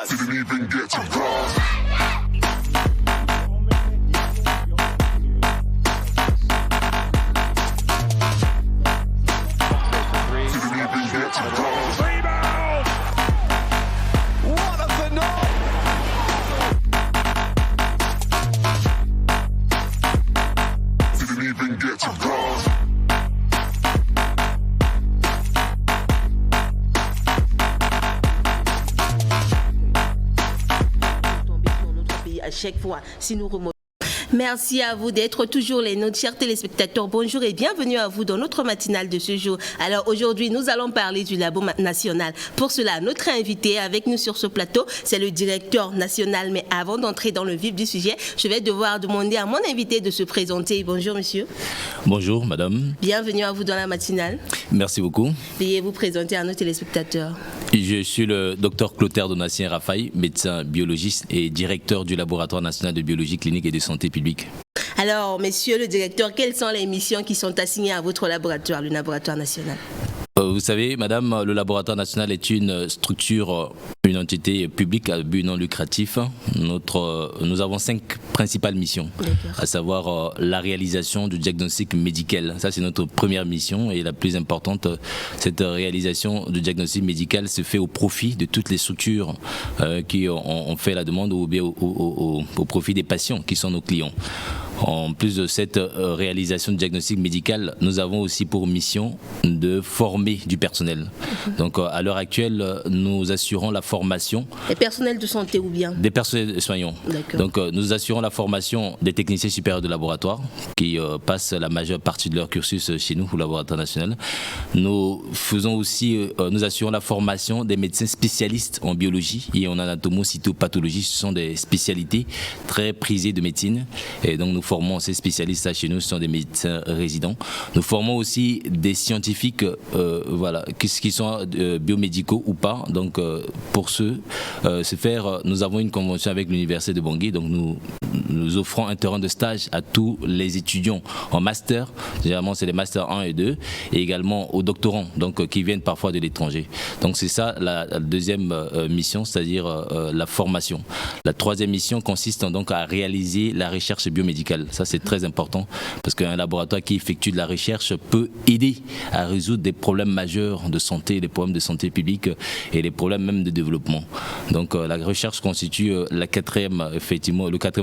cross. Didn't even get to cross. À chaque fois, si nous remontons. Merci à vous d'être toujours les nôtres, chers téléspectateurs. Bonjour et bienvenue à vous dans notre matinale de ce jour. Alors aujourd'hui, nous allons parler du Labo national. Pour cela, notre invité avec nous sur ce plateau, c'est le directeur national. Mais avant d'entrer dans le vif du sujet, je vais devoir demander à mon invité de se présenter. Bonjour monsieur. Bonjour madame. Bienvenue à vous dans la matinale. Merci beaucoup. Veuillez vous présenter à nos téléspectateurs. Je suis le docteur Clotaire Donatien Rafaï, médecin biologiste et directeur du laboratoire national de biologie clinique et de santé publique. Alors, monsieur le directeur, quelles sont les missions qui sont assignées à votre laboratoire, le laboratoire national ? Vous savez, madame, le laboratoire national est une structure, une entité publique à but non lucratif. Nous avons 5 principales missions, à savoir la réalisation du diagnostic médical. Ça, c'est notre première mission et la plus importante. Cette réalisation du diagnostic médical se fait au profit de toutes les structures qui ont fait la demande ou bien au profit des patients qui sont nos clients. En plus de cette réalisation de diagnostic médical, nous avons aussi pour mission de former du personnel. Donc à l'heure actuelle, nous assurons la formation. Des personnels de santé ou bien ? Des personnels soignants. Donc nous assurons la formation des techniciens supérieurs de laboratoire qui passent la majeure partie de leur cursus chez nous au laboratoire national. Nous faisons aussi, nous assurons la formation des médecins spécialistes en biologie et en anatomocytopathologie. Ce sont des spécialités très prisées de médecine. Et donc nous formons ces spécialistes chez nous, ce sont des médecins résidents. Nous formons aussi des scientifiques qui sont biomédicaux ou pas. Donc pour ce faire, nous avons une convention avec l'université de Bangui. Donc nous offrons un terrain de stage à tous les étudiants en master. Généralement c'est les masters 1 et 2 et également aux doctorants donc qui viennent parfois de l'étranger. Donc c'est ça la deuxième mission, c'est-à-dire la formation. La troisième mission consiste donc à réaliser la recherche biomédicale. Ça c'est très important parce qu'un laboratoire qui effectue de la recherche peut aider à résoudre des problèmes majeurs de santé, des problèmes de santé publique et les problèmes même de développement. Donc la recherche constitue le quatrième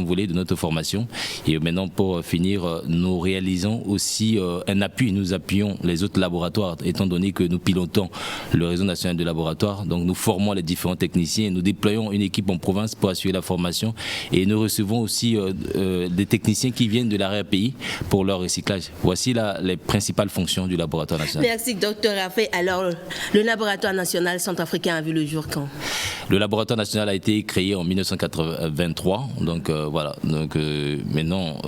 volet de notre formation. Et maintenant pour finir, nous réalisons aussi un appui. Nous appuyons les autres laboratoires étant donné que nous pilotons le réseau national de laboratoires. Donc nous formons les différents techniciens. Nous déployons une équipe en province pour assurer la formation et nous recevons aussi des techniciens qui viennent de l'arrière-pays pour leur recyclage. Voici les principales fonctions du laboratoire national. Merci, docteur Rafaï. Alors, le laboratoire national centrafricain a vu le jour quand ? Le laboratoire national a été créé en 1983. Donc, voilà. Donc, maintenant,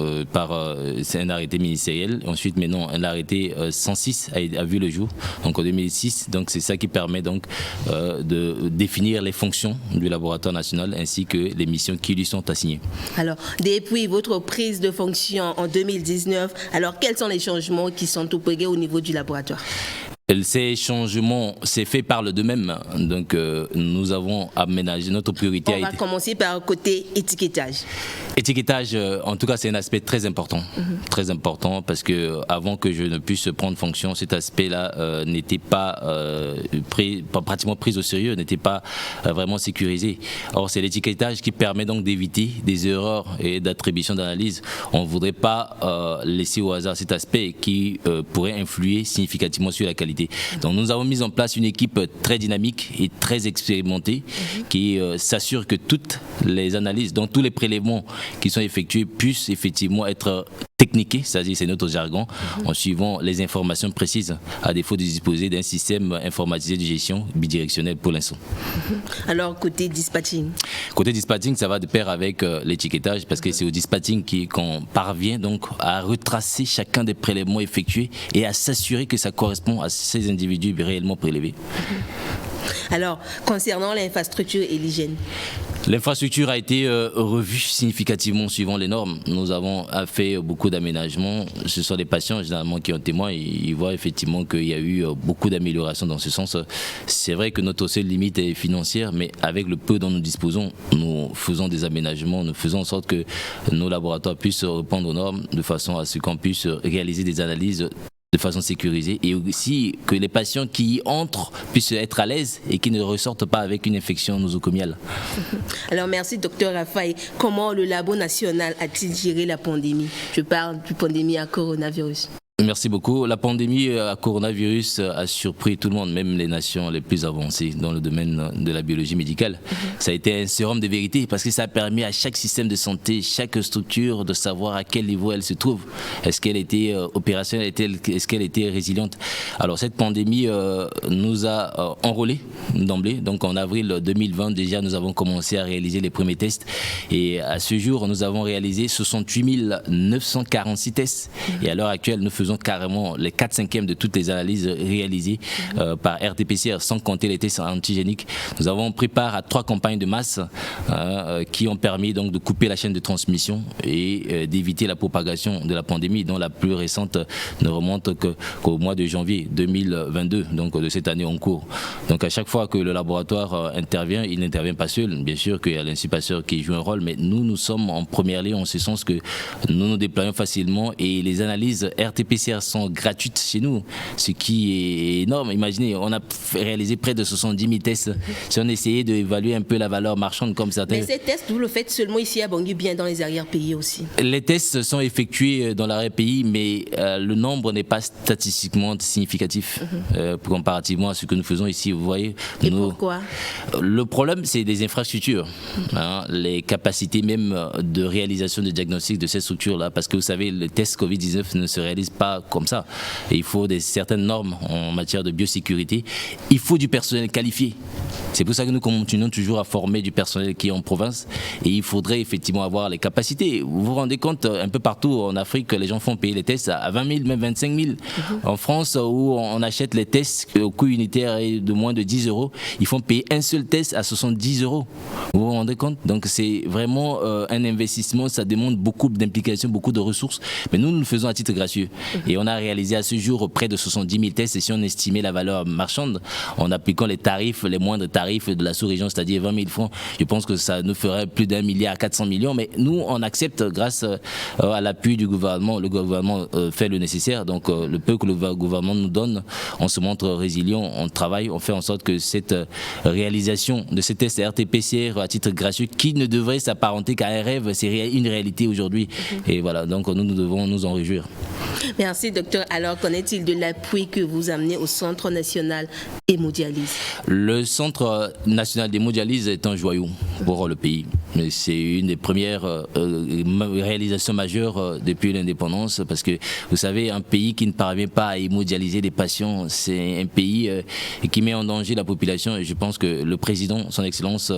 c'est un arrêté ministériel. Ensuite, maintenant, un arrêté 106 a vu le jour. Donc, en 2006. Donc, c'est ça qui permet donc de définir les fonctions du laboratoire national ainsi que les missions qui lui sont assignées. Alors, depuis votre prise de fonction en 2019, alors quels sont les changements qui sont opérés au niveau du laboratoire ? Ces changements, c'est fait par le d'eux-mêmes. Donc, nous avons aménagé notre priorité. On va commencer par le côté étiquetage. Étiquetage, en tout cas, c'est un aspect très important. Très important parce que avant que je ne puisse prendre fonction, cet aspect-là n'était pas pratiquement pris au sérieux, n'était pas vraiment sécurisé. Or, c'est l'étiquetage qui permet donc d'éviter des erreurs et d'attribution d'analyse. On ne voudrait pas laisser au hasard cet aspect qui pourrait influer significativement sur la qualité. Donc nous avons mis en place une équipe très dynamique et très expérimentée qui s'assure que toutes les analyses, donc tous les prélèvements qui sont effectués puissent effectivement être techniqués, c'est-à-dire c'est notre jargon, en suivant les informations précises, à défaut de disposer d'un système informatisé de gestion bidirectionnel pour l'instant. Alors côté dispatching ? Côté dispatching, ça va de pair avec l'étiquetage parce que c'est au dispatching qu'on parvient donc à retracer chacun des prélèvements effectués et à s'assurer que ça correspond à ces individus réellement prélevés. Alors, concernant l'infrastructure et l'hygiène ? L'infrastructure a été revue significativement suivant les normes. Nous avons fait beaucoup d'aménagements. Ce sont les patients généralement qui en témoignent. Ils voient effectivement qu'il y a eu beaucoup d'améliorations dans ce sens. C'est vrai que notre seule limite est financière, mais avec le peu dont nous disposons, nous faisons des aménagements, nous faisons en sorte que nos laboratoires puissent répondre aux normes de façon à ce qu'on puisse réaliser des analyses de façon sécurisée et aussi que les patients qui y entrent puissent être à l'aise et qui ne ressortent pas avec une infection nosocomiale. Alors merci docteur Raphaël. Comment le Labo national a-t-il géré la pandémie? Je parle du pandémie à coronavirus. Merci beaucoup. La pandémie à coronavirus a surpris tout le monde, même les nations les plus avancées dans le domaine de la biologie médicale. Ça a été un sérum de vérité parce que ça a permis à chaque système de santé, chaque structure de savoir à quel niveau elle se trouve. Est-ce qu'elle était opérationnelle, est-ce qu'elle était résiliente? Alors cette pandémie nous a enrôlés d'emblée. Donc en avril 2020 déjà nous avons commencé à réaliser les premiers tests et à ce jour nous avons réalisé 68 946 tests et à l'heure actuelle nous faisons carrément les 4/5 de toutes les analyses réalisées par RT-PCR sans compter les tests antigéniques. Nous avons pris part à 3 campagnes de masse qui ont permis donc de couper la chaîne de transmission et d'éviter la propagation de la pandémie, dont la plus récente ne remonte qu'au mois de janvier 2022, donc de cette année en cours. Donc à chaque fois que le laboratoire intervient, il n'intervient pas seul. Bien sûr qu'il y a l'insupasseur qui joue un rôle, mais nous sommes en première ligne en ce sens que nous nous déployons facilement et les analyses RT-PCR sont gratuites chez nous, ce qui est énorme. Imaginez, on a réalisé près de 70 000 tests. Si on essayait d'évaluer un peu la valeur marchande comme certains... Mais ces tests, vous le faites seulement ici à Bangui, bien dans les arrière-pays aussi? Les tests sont effectués dans l'arrière-pays, mais le nombre n'est pas statistiquement significatif comparativement à ce que nous faisons ici, vous voyez. Et pourquoi? Le problème, c'est des infrastructures, les capacités même de réalisation de diagnostic de ces structures-là, parce que vous savez, le test Covid-19 ne se réalise pas comme ça. Et il faut certaines normes en matière de biosécurité. Il faut du personnel qualifié. C'est pour ça que nous continuons toujours à former du personnel qui est en province et il faudrait effectivement avoir les capacités. Vous vous rendez compte, un peu partout en Afrique, les gens font payer les tests à 20 000, même 25 000. En France, où on achète les tests au coût unitaire de moins de 10 €, ils font payer un seul test à 70 €. Vous vous rendez compte? Donc c'est vraiment un investissement, ça demande beaucoup d'implications, beaucoup de ressources. Mais nous le faisons à titre gracieux. Et on a réalisé à ce jour près de 70 000 tests et si on estimait la valeur marchande, en appliquant les tarifs, les moindres tarifs de la sous-région, c'est-à-dire 20 000 francs, je pense que ça nous ferait plus d'1 milliard 400 millions, mais nous on accepte grâce à l'appui du gouvernement. Le gouvernement fait le nécessaire, donc le peu que le gouvernement nous donne, on se montre résilient, on travaille, on fait en sorte que cette réalisation de ces tests RT-PCR à titre gracieux, qui ne devrait s'apparenter qu'à un rêve, c'est une réalité aujourd'hui. Et voilà, donc nous devons nous en réjouir. Merci docteur. Alors qu'en est-il de l'appui que vous amenez au Centre national hémodialyse? Le Centre national d'hémodialyse est un joyau pour le pays. C'est une des premières réalisations majeures depuis l'indépendance parce que vous savez, un pays qui ne parvient pas à hémodialyser des patients, c'est un pays qui met en danger la population et je pense que le président, son excellence,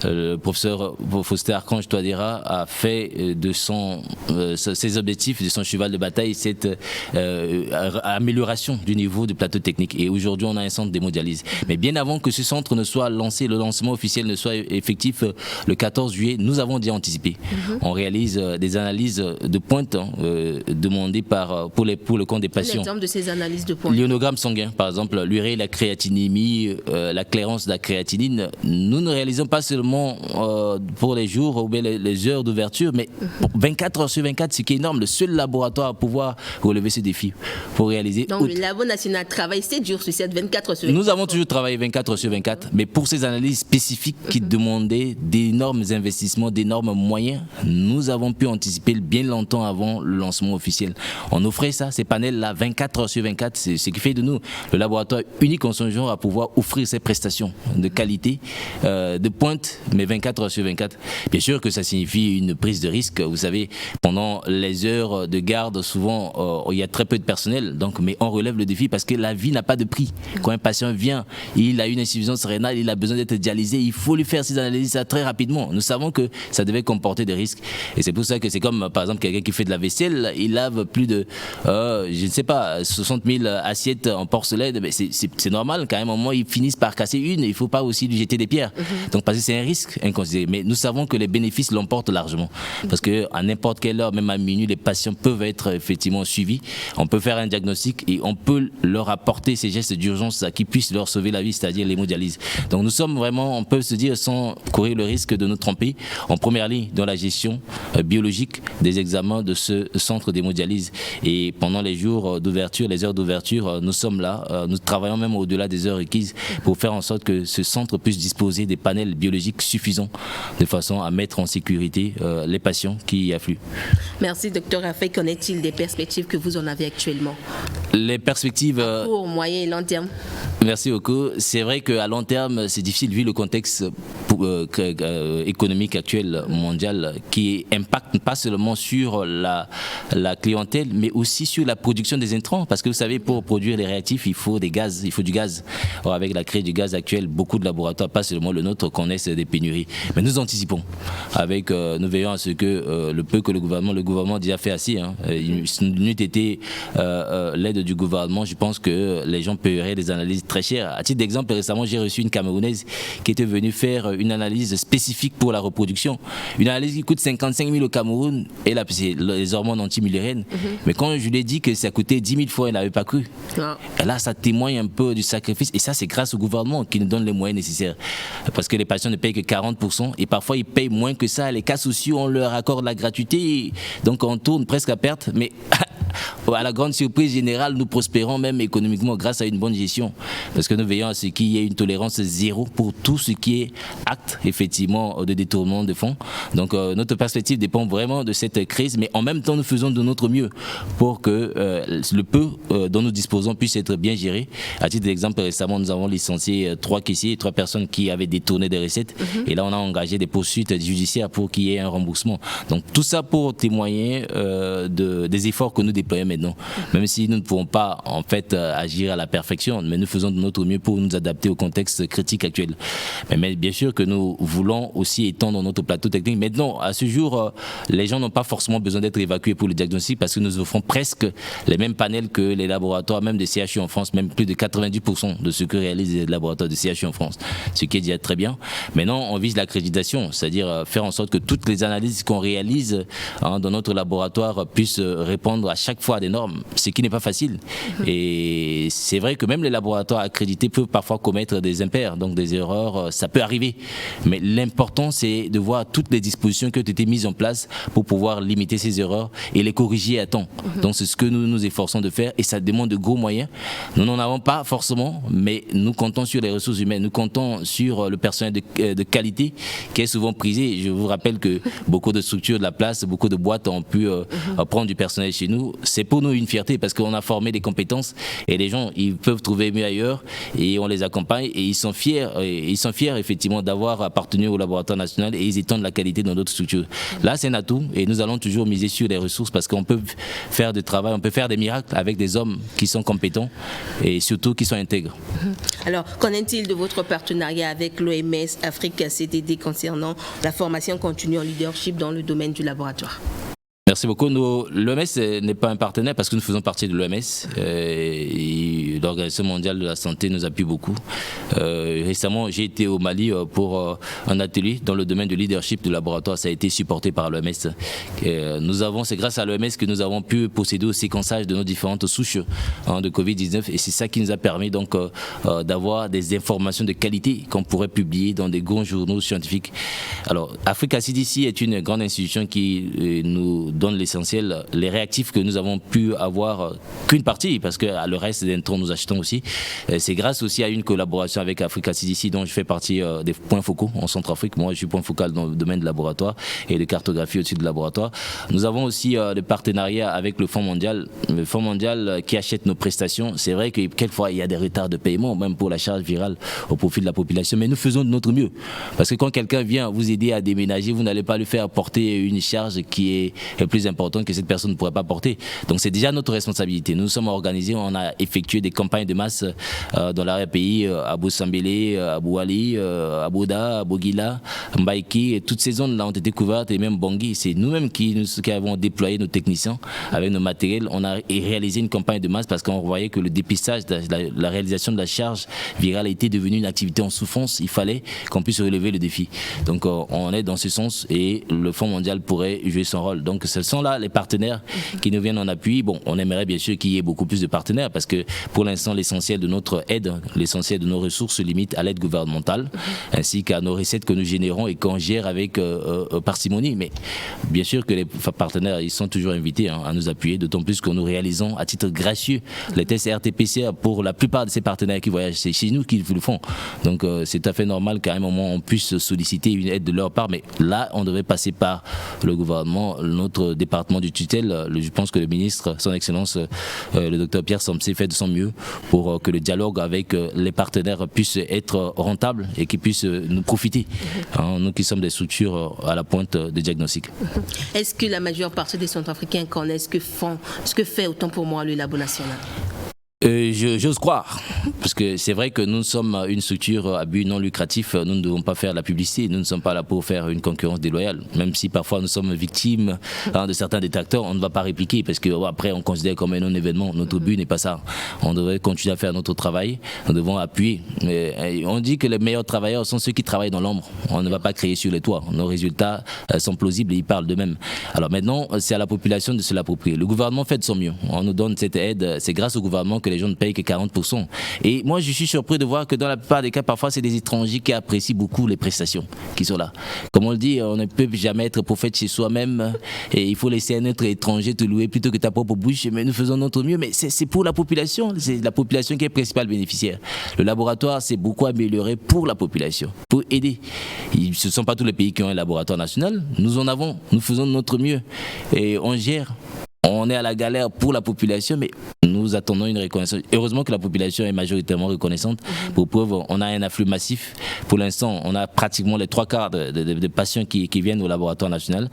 le professeur Faustin Archange Touadéra a fait de ses objectifs, de son cheval de bataille, cette amélioration du niveau du plateau technique. Et aujourd'hui, on a un centre d'hémodialyse. Mais bien avant que ce centre ne soit lancé, le lancement officiel ne soit effectif le 14 juillet, nous avons déjà anticipé. On réalise des analyses de pointe demandées pour le compte des patients. Quel exemple de ces analyses de pointe? L'ionogramme sanguin, par exemple, l'urée, la créatinémie, la clairance de la créatinine. Nous ne réalisons pas seulement pour les jours ou bien les heures d'ouverture, mais 24 heures sur 24, ce qui est énorme. Le seul laboratoire à pouvoir relever ce défi pour réaliser. Donc le Labo national travaille 7 jours sur 7, 24 heures sur 24. Nous avons toujours travaillé 24 heures sur 24, mais pour ces analyses spécifiques qui demandaient d'énormes investissements, d'énormes moyens, nous avons pu anticiper bien longtemps avant le lancement officiel. On offrait ça, ces panels-là, 24 heures sur 24, c'est ce qui fait de nous le laboratoire unique en son genre à pouvoir offrir ces prestations de qualité, de pointe, mais 24 heures sur 24. Bien sûr que ça signifie une prise de risque. Vous savez, pendant les heures de garde, souvent, il y a très peu de personnel, donc, mais on relève le défi parce que la vie n'a pas de prix. Quand un patient vient, il a une insuffisance rénale, il a besoin d'être dialysé, il faut lui faire ces analyses ça très rapidement. Nous savons que ça devait comporter des risques. Et c'est pour ça que c'est comme, par exemple, quelqu'un qui fait de la vaisselle, il lave plus de, je ne sais pas, 60 000 assiettes en porcelaine. Mais c'est normal, quand même, à un moment, ils finissent par casser une. Il ne faut pas aussi lui jeter des pierres. Donc, parce que c'est un risque inconsidéré. Mais nous savons que les bénéfices l'emportent largement. Parce qu'à n'importe quelle heure, même à minuit, les patients peuvent être effectivement suivis. On peut faire un diagnostic et on peut leur apporter ces gestes d'urgence qui puissent leur sauver la vie, c'est-à-dire l'hémodialyse. Donc, nous sommes vraiment, on peut se dire, sans courir le risque de nous tromper, en première ligne dans la gestion biologique des examens de ce centre d'hémodialyse. Et pendant les jours d'ouverture, les heures d'ouverture, nous sommes là, nous travaillons même au-delà des heures requises pour faire en sorte que ce centre puisse disposer des panels biologiques suffisants de façon à mettre en sécurité les patients qui y affluent. Merci, docteur Raffaï. Qu'en est-il des perspectives que vous en avez actuellement? Les perspectives... à court, moyen et long terme. Merci beaucoup. C'est vrai qu'à long terme, c'est difficile vu le contexte économique actuel mondial qui impacte pas seulement sur la clientèle, mais aussi sur la production des intrants. Parce que vous savez, pour produire les réactifs, il faut du gaz. Or, avec la crise du gaz actuelle, beaucoup de laboratoires, pas seulement le nôtre, connaissent des pénuries. Mais nous anticipons. Nous veillons à ce que le peu que le gouvernement a déjà fait assez. Il n'eût été l'aide du gouvernement, je pense que les gens paieraient des analyses très chères. À titre d'exemple, récemment, j'ai reçu une Camerounaise qui était venue faire une analyse spécifique pour la reproduction. Une analyse qui coûte 55 000 au Cameroun, et là, c'est les hormones anti-mullériennes. Mais quand je lui ai dit que ça coûtait 10 000 fois, elle n'avait pas cru. Et là, ça témoigne un peu du sacrifice. Et ça, c'est grâce au gouvernement qui nous donne les moyens nécessaires. Parce que les patients ne payent que 40%, et parfois, ils payent moins que ça. Les cas sociaux, on leur accorde la gratuité. Donc, on tourne presque à perte. Mais à la grande surprise générale, nous prospérons même économiquement grâce à une bonne gestion. Parce que nous veillons à ce qu'il y ait une tolérance zéro pour tout ce qui est acte, effectivement, de détournement de fonds. Donc, notre perspective dépend vraiment de cette crise, mais en même temps, nous faisons de notre mieux pour que le peu dont nous disposons puisse être bien géré. À titre d'exemple, récemment, nous avons licencié 3 caissiers, 3 personnes qui avaient détourné des recettes. Et là, on a engagé des poursuites judiciaires pour qu'il y ait un remboursement. Donc, tout ça pour témoigner des efforts que nous déployons maintenant. Même si nous ne pouvons pas, en fait, agir à la perfection, mais nous faisons de notre mieux pour nous adapter au contexte critique actuel. Mais bien sûr que nous voulons aussi étendre notre plateau technique. Maintenant, à ce jour, les gens n'ont pas forcément besoin d'être évacués pour le diagnostic parce que nous offrons presque les mêmes panels que les laboratoires, même des CHU en France, même plus de 90% de ce que réalisent les laboratoires de CHU en France, ce qui est déjà très bien. Maintenant, on vise l'accréditation, c'est-à-dire faire en sorte que toutes les analyses qu'on réalise dans notre laboratoire puissent répondre à chaque fois à des normes, ce qui n'est pas facile. Et c'est vrai que même les laboratoires accrédités peuvent parfois commettre des impairs, donc des erreurs, ça peut arriver. Mais l'important, c'est de voir toutes les dispositions qui ont été mises en place pour pouvoir limiter ces erreurs et les corriger à temps. Donc c'est ce que nous nous efforçons de faire et ça demande de gros moyens. Nous n'en avons pas forcément, mais nous comptons sur les ressources humaines, nous comptons sur le personnel de qualité qui est souvent prisé. Je vous rappelle que beaucoup de structures de la place, beaucoup de boîtes ont pu prendre du personnel chez nous. C'est pour nous une fierté parce qu'on a formé des compétences et les gens, ils peuvent trouver mieux ailleurs et on les accompagne et ils sont fiers effectivement d'avoir appartenu au laboratoire national et ils étendent la qualité dans d'autres structures. Là, c'est un atout et nous allons toujours miser sur les ressources parce qu'on peut faire du travail, on peut faire des miracles avec des hommes qui sont compétents et surtout qui sont intègres. Alors, qu'en est-il de votre partenariat avec l'OMS Afrique CDD concernant la formation continue en leadership dans le domaine du laboratoire? Merci beaucoup. L'OMS n'est pas un partenaire parce que nous faisons partie de l'OMS. L'Organisation mondiale de la santé nous appuie beaucoup. Récemment, j'ai été au Mali pour un atelier dans le domaine du leadership du laboratoire. Ça a été supporté par l'OMS. C'est grâce à l'OMS que nous avons pu procéder au séquençage de nos différentes souches de Covid-19 et c'est ça qui nous a permis donc d'avoir des informations de qualité qu'on pourrait publier dans des grands journaux scientifiques. Alors, Africa CDC est une grande institution qui nous donne l'essentiel. Les réactifs que nous avons pu avoir, qu'une partie, parce que le reste des intrants nous achetons aussi, c'est grâce aussi à une collaboration avec Africa CDC dont je fais partie des points focaux en Centrafrique. Moi, je suis point focal dans le domaine de laboratoire et de cartographie au-dessus de laboratoire. Nous avons aussi des partenariats avec le Fonds mondial qui achète nos prestations. C'est vrai que quelquefois, il y a des retards de paiement, même pour la charge virale au profit de la population, mais nous faisons de notre mieux. Parce que quand quelqu'un vient vous aider à déménager, vous n'allez pas lui faire porter une charge qui est plus importante que cette personne ne pourrait pas porter. Donc c'est déjà notre responsabilité. Nous nous sommes organisés, on a effectué des campagne de masse dans l'arrière-pays, à Boussambélé, à Bouali, à Bouda, à Bogila, Mbaïki, et toutes ces zones-là ont été couvertes, et même Bangui. C'est nous-mêmes qui avons déployé nos techniciens avec nos matériels. On a réalisé une campagne de masse parce qu'on voyait que le dépistage, la réalisation de la charge virale était devenue une activité en souffrance. Il fallait qu'on puisse relever le défi. Donc on est dans ce sens et le Fonds mondial pourrait jouer son rôle. Donc ce sont là les partenaires qui nous viennent en appui. Bon, on aimerait bien sûr qu'il y ait beaucoup plus de partenaires parce que pour l'instant l'essentiel de notre aide, l'essentiel de nos ressources se limite à l'aide gouvernementale ainsi qu'à nos recettes que nous générons et qu'on gère avec parcimonie. Mais bien sûr que les partenaires, ils sont toujours invités à nous appuyer, d'autant plus que nous réalisons à titre gracieux les tests RT-PCR pour la plupart de ces partenaires qui voyagent. C'est chez nous qu'ils le font. Donc c'est tout à fait normal qu'à un moment on puisse solliciter une aide de leur part, mais là on devrait passer par le gouvernement, notre département du tutelle. Je pense que le ministre, son excellence, le docteur Pierre Somsé, fait de son mieux pour que le dialogue avec les partenaires puisse être rentable et qu'il puisse nous profiter, nous qui sommes des structures à la pointe de diagnostic. Est-ce que la majeure partie des Centrafricains connaissent ce que fait autant pour moi le Labo national? J'ose croire, parce que c'est vrai que nous sommes une structure à but non lucratif, nous ne devons pas faire la publicité, nous ne sommes pas là pour faire une concurrence déloyale, même si parfois nous sommes victimes de certains détracteurs, on ne va pas répliquer parce qu'après on considère comme un non-événement, notre but n'est pas ça, on devrait continuer à faire notre travail, nous devons appuyer. On dit que les meilleurs travailleurs sont ceux qui travaillent dans l'ombre, on ne va pas créer sur les toits, nos résultats sont plausibles et ils parlent d'eux-mêmes. Alors maintenant c'est à la population de se l'approprier, le gouvernement fait de son mieux, on nous donne cette aide, c'est grâce au gouvernement que les gens ne payent que 40%. Et moi, je suis surpris de voir que dans la plupart des cas, parfois, c'est des étrangers qui apprécient beaucoup les prestations qui sont là. Comme on le dit, on ne peut jamais être prophète chez soi-même et il faut laisser un autre étranger te louer plutôt que ta propre bouche. Mais nous faisons notre mieux. Mais c'est pour la population. C'est la population qui est principale bénéficiaire. Le laboratoire s'est beaucoup amélioré pour la population, pour aider. Ce ne sont pas tous les pays qui ont un laboratoire national. Nous en avons. Nous faisons notre mieux et on gère. On est à la galère pour la population, mais nous attendons une reconnaissance. Heureusement que la population est majoritairement reconnaissante. Pour preuve, on a un afflux massif. Pour l'instant, on a pratiquement les 3/4 des patients qui viennent au laboratoire national.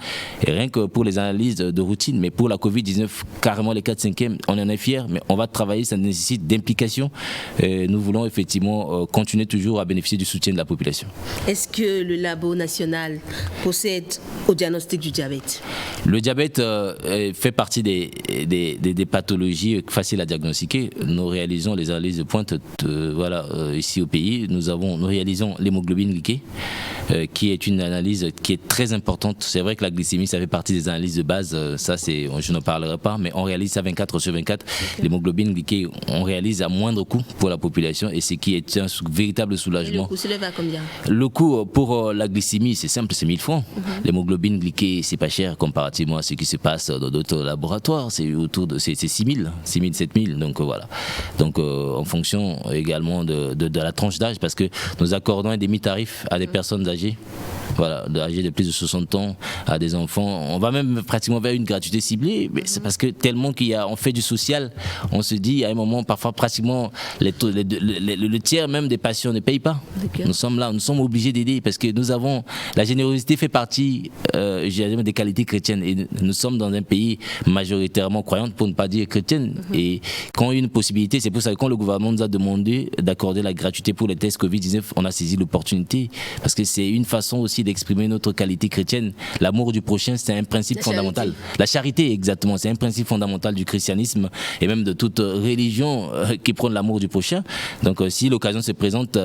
Et rien que pour les analyses de routine, mais pour la Covid-19, carrément les 4/5e, on en est fiers, mais on va travailler, ça nécessite d'implication. Nous voulons effectivement continuer toujours à bénéficier du soutien de la population. Est-ce que le Labo national procède au diagnostic du diabète? Le diabète fait partie des pathologies faciles à diagnostiquer. Nous réalisons les analyses de pointe ici au pays. Nous réalisons l'hémoglobine glyquée, qui est une analyse qui est très importante. C'est vrai que la glycémie, ça fait partie des analyses de base. Ça, je n'en parlerai pas, mais on réalise ça 24/24. L'hémoglobine glyquée, on réalise à moindre coût pour la population et ce qui est un véritable soulagement. Et le coût s'élève à combien? Le coût pour la glycémie, c'est simple, c'est 1000 francs. L'hémoglobine glyquée, c'est pas cher comparativement à ce qui se passe dans d'autres laboratoires. C'est autour de 6000, 7000. Donc voilà. Donc en fonction également de la tranche d'âge, parce que nous accordons un demi-tarif à des personnes âgées. Voilà, âgés de plus de 60 ans à des enfants. On va même pratiquement vers une gratuité ciblée, mais c'est parce que tellement on fait du social, on se dit à un moment, parfois pratiquement le tiers même des patients ne payent pas. Nous sommes là, nous sommes obligés d'aider parce que nous avons, la générosité fait partie des qualités chrétiennes et nous sommes dans un pays majoritairement croyant, pour ne pas dire chrétienne, et quand on a une possibilité, c'est pour ça que quand le gouvernement nous a demandé d'accorder la gratuité pour les tests Covid-19, on a saisi l'opportunité parce que c'est une façon aussi d'exprimer notre qualité chrétienne. L'amour du prochain, c'est un principe fondamental. La charité, exactement, c'est un principe fondamental du christianisme et même de toute religion qui prône l'amour du prochain. Donc si l'occasion se présente,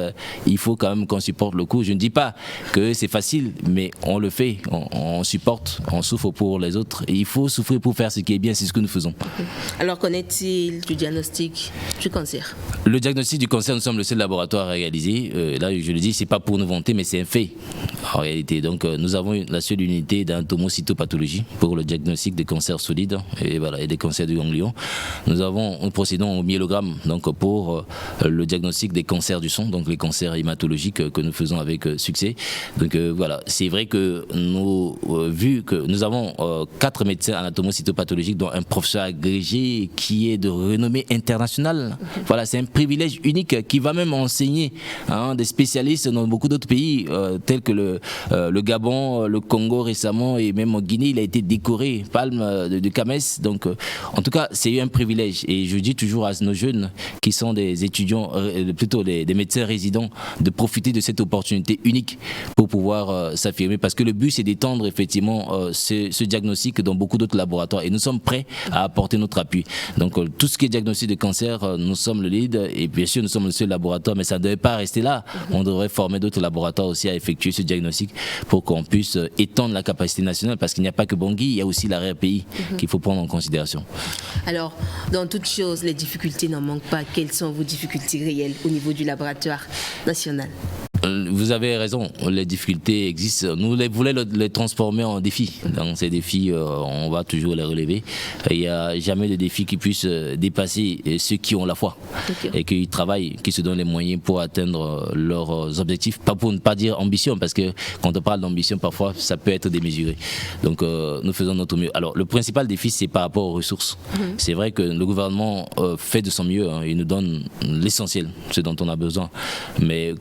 il faut quand même qu'on supporte le coup. Je ne dis pas que c'est facile, mais on le fait, on supporte, on souffre pour les autres. Et il faut souffrir pour faire ce qui est bien, c'est ce que nous faisons. Alors qu'en est-il du diagnostic du cancer? Le diagnostic du cancer, nous sommes le seul laboratoire à réaliser. Là, je le dis, c'est pas pour nous vanter, mais c'est un fait. En réalité, donc nous avons la seule unité d'anatomоcytopathologie pour le diagnostic des cancers solides et des cancers du ganglion. Nous procédons au myélogramme donc pour le diagnostic des cancers du sang, donc les cancers hématologiques que nous faisons avec succès. Donc voilà, c'est vrai que vu que nous avons 4 médecins anatomocytopathologiques, dont un professeur agrégé qui est de renommée internationale. Voilà, c'est un privilège unique qui va même enseigner des spécialistes dans beaucoup d'autres pays tels que le Gabon, le Congo récemment et même en Guinée, il a été décoré palme de Cames. Donc, en tout cas, c'est un privilège. Et je dis toujours à nos jeunes qui sont des étudiants, plutôt des médecins résidents, de profiter de cette opportunité unique pour pouvoir s'affirmer. Parce que le but, c'est d'étendre effectivement ce diagnostic dans beaucoup d'autres laboratoires. Et nous sommes prêts à apporter notre appui. Donc, tout ce qui est diagnostic de cancer, nous sommes le lead. Et bien sûr, nous sommes le seul laboratoire, mais ça ne devait pas rester là. On devrait former d'autres laboratoires aussi à effectuer ce diagnostic pour qu'on puisse étendre la capacité nationale. Parce qu'il n'y a pas que Bangui, il y a aussi l'arrière-pays qu'il faut prendre en considération. Alors, dans toutes choses, les difficultés n'en manquent pas. Quelles sont vos difficultés réelles au niveau du laboratoire national ? Vous avez raison, les difficultés existent. Nous voulons les transformer en défis. Dans ces défis, on va toujours les relever. Il n'y a jamais de défi qui puisse dépasser ceux qui ont la foi et qui travaillent, qui se donnent les moyens pour atteindre leurs objectifs. Pas pour ne pas dire ambition, parce que quand on parle d'ambition, parfois, ça peut être démesuré. Donc, nous faisons notre mieux. Alors, le principal défi, c'est par rapport aux ressources. C'est vrai que le gouvernement fait de son mieux. Il nous donne l'essentiel, ce dont on a besoin. Mais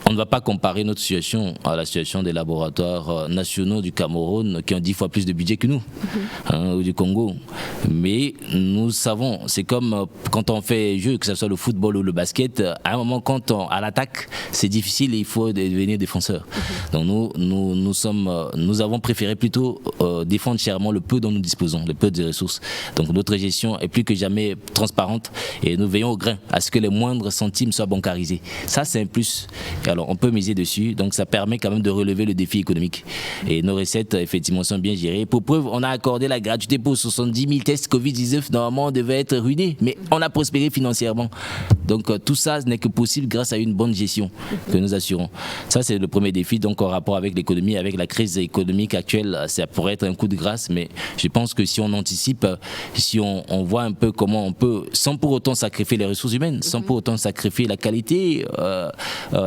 on ne va pas comparer notre situation à la situation des laboratoires nationaux du Cameroun qui ont 10 fois plus de budget que nous, ou du Congo. Mais nous savons, c'est comme quand on fait jeu, que ce soit le football ou le basket, à un moment quand à l'attaque, c'est difficile et il faut devenir défenseur. Donc nous avons préféré plutôt défendre chèrement le peu dont nous disposons, le peu de ressources. Donc notre gestion est plus que jamais transparente et nous veillons au grain à ce que les moindres centimes soient bancarisés. Ça, c'est un plus. Alors on peut miser dessus, donc ça permet quand même de relever le défi économique. Et nos recettes, effectivement, sont bien gérées. Pour preuve, on a accordé la gratuité pour 70 000 tests Covid-19. Normalement, on devait être ruiné, mais on a prospéré financièrement. Donc tout ça n'est que possible grâce à une bonne gestion que nous assurons. Ça, c'est le premier défi. Donc en rapport avec l'économie, avec la crise économique actuelle, ça pourrait être un coup de grâce, mais je pense que si on anticipe, si on voit un peu comment on peut, sans pour autant sacrifier les ressources humaines, sans pour autant sacrifier la qualité,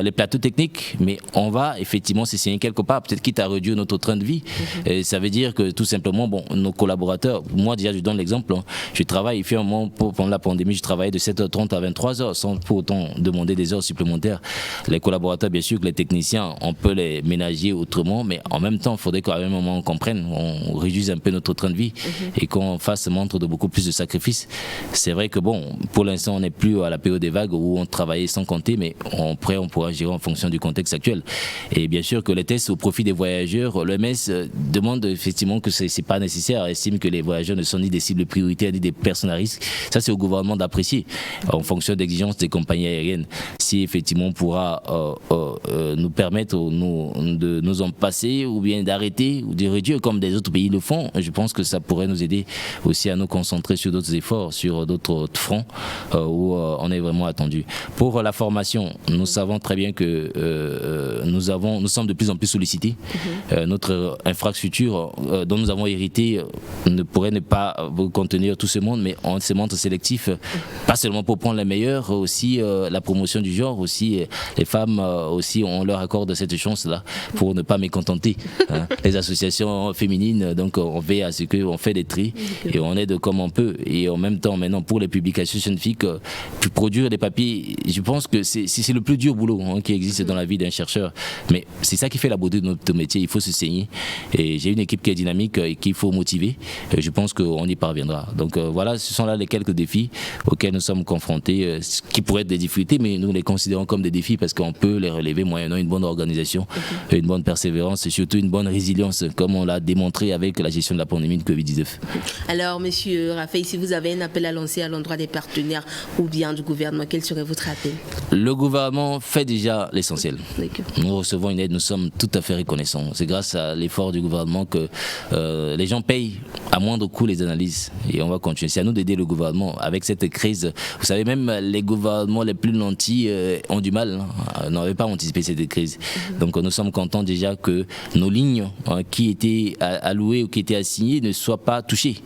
les plateaux techniques, mais on va effectivement s'essayer quelque part, peut-être quitte à réduire notre train de vie. Et ça veut dire que tout simplement, nos collaborateurs, moi déjà je donne l'exemple, je travaille, il fait un moment, pendant la pandémie, je travaillais de 7h30 à 23h sans pour autant demander des heures supplémentaires. Les collaborateurs, bien sûr que les techniciens, on peut les ménager autrement, mais en même temps, il faudrait qu'à un moment on comprenne, on réduise un peu notre train de vie et qu'on fasse montre de beaucoup plus de sacrifices. C'est vrai que pour l'instant, on n'est plus à la période des vagues où on travaillait sans compter, mais après on pourra gérer en fonction du contexte actuel. Et bien sûr que les tests au profit des voyageurs, l'OMS demande effectivement que c'est pas nécessaire, estime que les voyageurs ne sont ni des cibles prioritaires ni des personnes à risque. Ça, c'est au gouvernement d'apprécier en fonction d'exigences des compagnies aériennes. Si effectivement on pourra nous permettre de nous en passer ou bien d'arrêter ou de réduire comme des autres pays le font, je pense que ça pourrait nous aider aussi à nous concentrer sur d'autres efforts, sur d'autres fronts où on est vraiment attendu. Pour la formation, nous savons très bien que nous sommes de plus en plus sollicités. Notre infrastructure dont nous avons hérité ne pourrait ne pas contenir tout ce monde, mais on se montre sélectif, pas seulement pour prendre les meilleurs, aussi la promotion du genre, aussi les femmes aussi on leur accorde cette chance-là pour ne pas mécontenter les associations féminines. Donc on veille à ce qu'on fait des tris et on aide comme on peut. Et en même temps, maintenant pour les publications scientifiques, produire des papiers, je pense que c'est le plus dur boulot qui existe dans la vie d'un chercheur. Mais c'est ça qui fait la beauté de notre métier, il faut se saigner. Et j'ai une équipe qui est dynamique et qu'il faut motiver. Et je pense qu'on y parviendra. Donc voilà, ce sont là les quelques défis auxquels nous sommes confrontés, qui pourraient être des difficultés, mais nous les considérons comme des défis parce qu'on peut les relever moyennant une bonne organisation, une bonne persévérance et surtout une bonne résilience, comme on l'a démontré avec la gestion de la pandémie de Covid-19. Alors, monsieur Raphaël, si vous avez un appel à lancer à l'endroit des partenaires ou bien du gouvernement, quel serait votre appel? Le gouvernement fait déjà l'essentiel. Nous recevons une aide, nous sommes tout à fait reconnaissants. C'est grâce à l'effort du gouvernement que les gens payent à moindre coût les analyses et on va continuer. C'est à nous d'aider le gouvernement avec cette crise. Vous savez, même les gouvernements les plus nantis ont du mal, n'avaient pas anticipé cette crise. Donc nous sommes contents déjà que nos lignes qui étaient allouées ou qui étaient assignées ne soient pas touchées.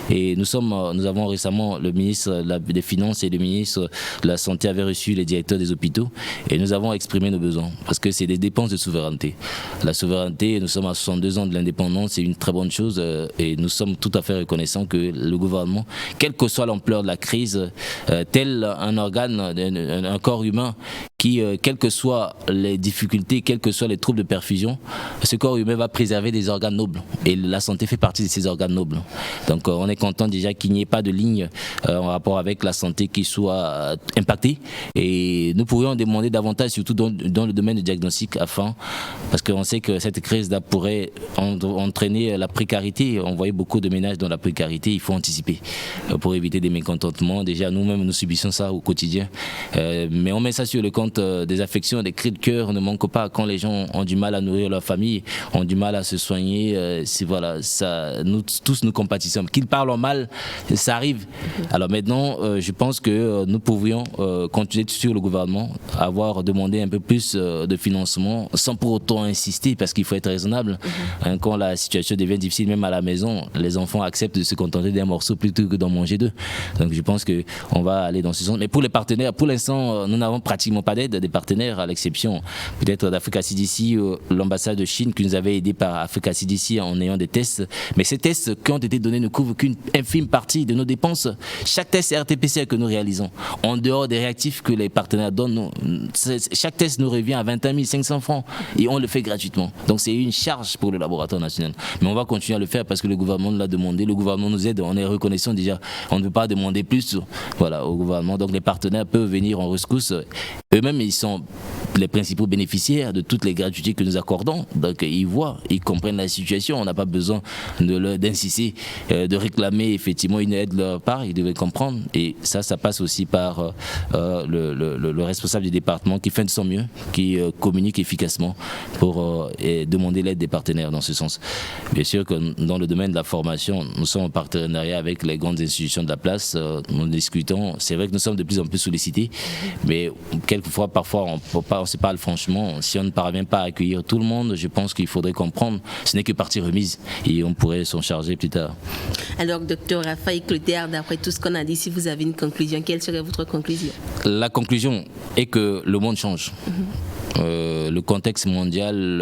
Et nous avons récemment, le ministre des Finances et le ministre de la Santé avaient reçu les directeurs des hôpitaux et nous avons exprimé nos besoins. parce que c'est des dépenses de souveraineté. La souveraineté, nous sommes à 62 ans de l'indépendance, c'est une très bonne chose et nous sommes tout à fait reconnaissants que le gouvernement, quelle que soit l'ampleur de la crise, tel un organe, un corps humain qui, quelles que soient les difficultés, quels que soient les troubles de perfusion, ce corps humain va préserver des organes nobles et la santé fait partie de ces organes nobles. Donc on est content déjà qu'il n'y ait pas de ligne en rapport avec la santé qui soit impactée et nous pourrions demander davantage, surtout dans le domaine du diagnostic, parce qu'on sait que cette crise-là pourrait entraîner la précarité. On voyait beaucoup de ménages dans la précarité, il faut anticiper pour éviter des mécontentements. Déjà nous-mêmes nous subissons ça au quotidien, mais on met ça sur le compte des affections, des cris de cœur ne manquent pas quand les gens ont du mal à nourrir leur famille, ont du mal à se soigner. Voilà, ça, nous tous nous compatissons. Qu'ils parlent mal, ça arrive. Alors maintenant, je pense que nous pourrions continuer sur le gouvernement, avoir demandé un peu plus de financement, sans pour autant insister, parce qu'il faut être raisonnable. Quand la situation devient difficile, même à la maison, les enfants acceptent de se contenter d'un morceau plutôt que d'en manger deux. Donc je pense qu'on va aller dans ce sens. Mais pour les partenaires, pour l'instant, nous n'avons pratiquement pas d'aide des partenaires, à l'exception peut-être d'Africa CDC, l'ambassade de Chine qui nous avait aidé par Africa CDC en ayant des tests. Mais ces tests qui ont été donnés ne couvrent qu'une infime partie de nos dépenses. Chaque test RT-PCR que nous réalisons, en dehors des réactifs que les partenaires donnent, chaque test nous revient à 21 500 francs et on le fait gratuitement. Donc c'est une charge pour le laboratoire national. Mais on va continuer à le faire parce que le gouvernement nous l'a demandé, le gouvernement nous aide, on est reconnaissant déjà. On ne peut pas demander plus au gouvernement. Donc les partenaires peuvent venir en rescousse. Eux-mêmes, ils sont les principaux bénéficiaires de toutes les gratuités que nous accordons. Donc ils voient, ils comprennent la situation. On n'a pas besoin d'insister, de réclamer effectivement une aide de leur part. Ils devaient comprendre. Et ça passe aussi par le responsable du département qui fait de son mieux, qui communique efficacement pour demander l'aide des partenaires dans ce sens. Bien sûr que dans le domaine de la formation, nous sommes en partenariat avec les grandes institutions de la place. Nous discutons. C'est vrai que nous sommes de plus en plus sollicités, mais quelquefois, parfois, on se parle franchement. Si on ne parvient pas à accueillir tout le monde, je pense qu'il faudrait comprendre. Ce n'est que partie remise et on pourrait s'en charger plus tard. Alors, docteur Raphaël Clotaire, d'après tout ce qu'on a dit, si vous avez une conclusion, quelle serait votre conclusion? La conclusion est que le monde change. Le contexte mondial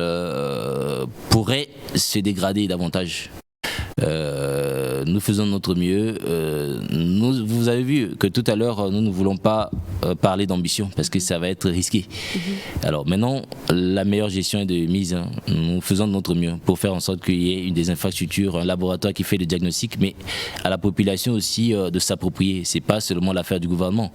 pourrait se dégrader davantage. Nous faisons notre mieux. Vous avez vu que tout à l'heure, nous ne voulons pas parler d'ambition parce que ça va être risqué. Alors maintenant, la meilleure gestion est de mise. Nous faisons de notre mieux pour faire en sorte qu'il y ait des infrastructures, un laboratoire qui fait le diagnostic, mais à la population aussi de s'approprier. C'est pas seulement l'affaire du gouvernement.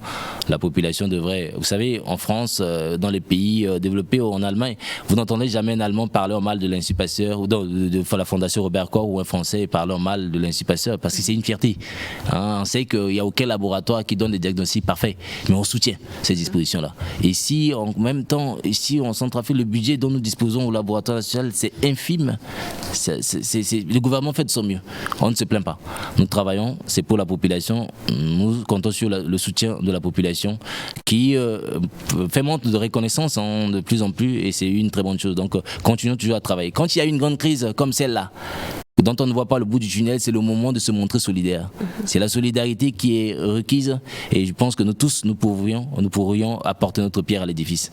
La population devrait, vous savez, en France, dans les pays développés, en Allemagne, vous n'entendez jamais un Allemand parler en mal de l'Institut Pasteur ou de la Fondation Robert Koch ou un Français parler en mal de l'Institut Pasteur parce que c'est une fierté. On sait qu'il n'y a aucun laboratoire qui donne des diagnostics parfaits, mais on soutient ces dispositions-là. Et si en même temps, si on centrafile le budget dont nous disposons au laboratoire national, c'est infime. Le gouvernement fait de son mieux. On ne se plaint pas. Nous travaillons, c'est pour la population. Nous comptons sur le soutien de la population qui fait montre de reconnaissance de plus en plus et c'est une très bonne chose. Donc continuons toujours à travailler. Quand il y a une grande crise comme celle-là, dont on ne voit pas le bout du tunnel, c'est le moment de se montrer solidaire. C'est la solidarité qui est requise et je pense que nous tous, nous pourrions apporter notre pierre à l'édifice.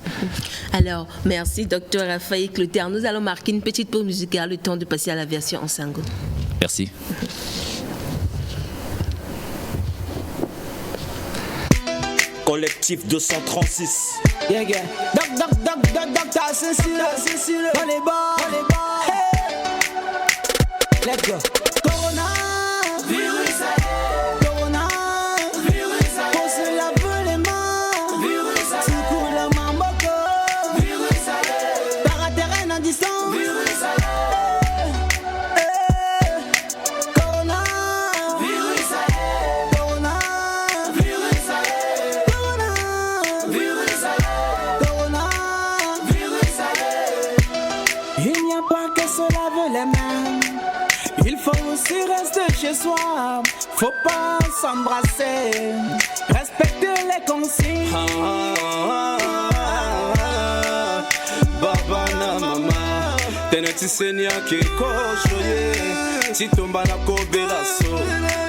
Alors, merci Dr Raphaël Clotaire. Nous allons marquer une petite pause musicale, le temps de passer à la version en sango. Merci. Collectif 236. Yeah, yeah. Docteur Cécile, dans les bars. Let's go. Corona, virus, Corona, virus, on se lave les mains, virus, secoue la mamboko, virus, paraterrène en distance, virus, Corona, virus, Corona, virus, Corona, virus, Corona, virus. Il n'y a pas que se laver les mains. Il faut aussi rester chez soi, faut pas s'embrasser, respecter les consignes. Baba na mama, teneti senya ke koshoye, sitomba na kobelaso.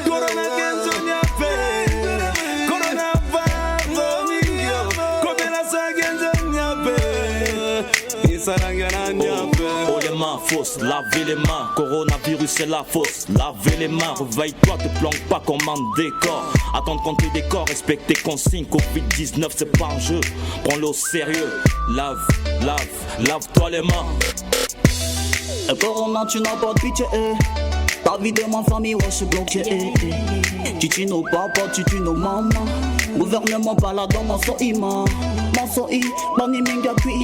Corona kenzo nyape, corona va vomio, kobelaso kenzo nyape. mains, fausse, lavez les mains. Coronavirus c'est la fausse, lavez les mains. Réveille-toi, te planque pas comme un décor. Attends qu'on te décore, respecte tes consignes. Covid-19 c'est pas un jeu, prends-le au sérieux. Lave-toi les mains. Le corona tu n'as pas de pitié. Ta vie de ma famille, ouais, c'est bloqué. Tu tues nos papas, tu tues nos mamans. Gouvernement pas là dans mon soïma. Mon soï, bani minga kui.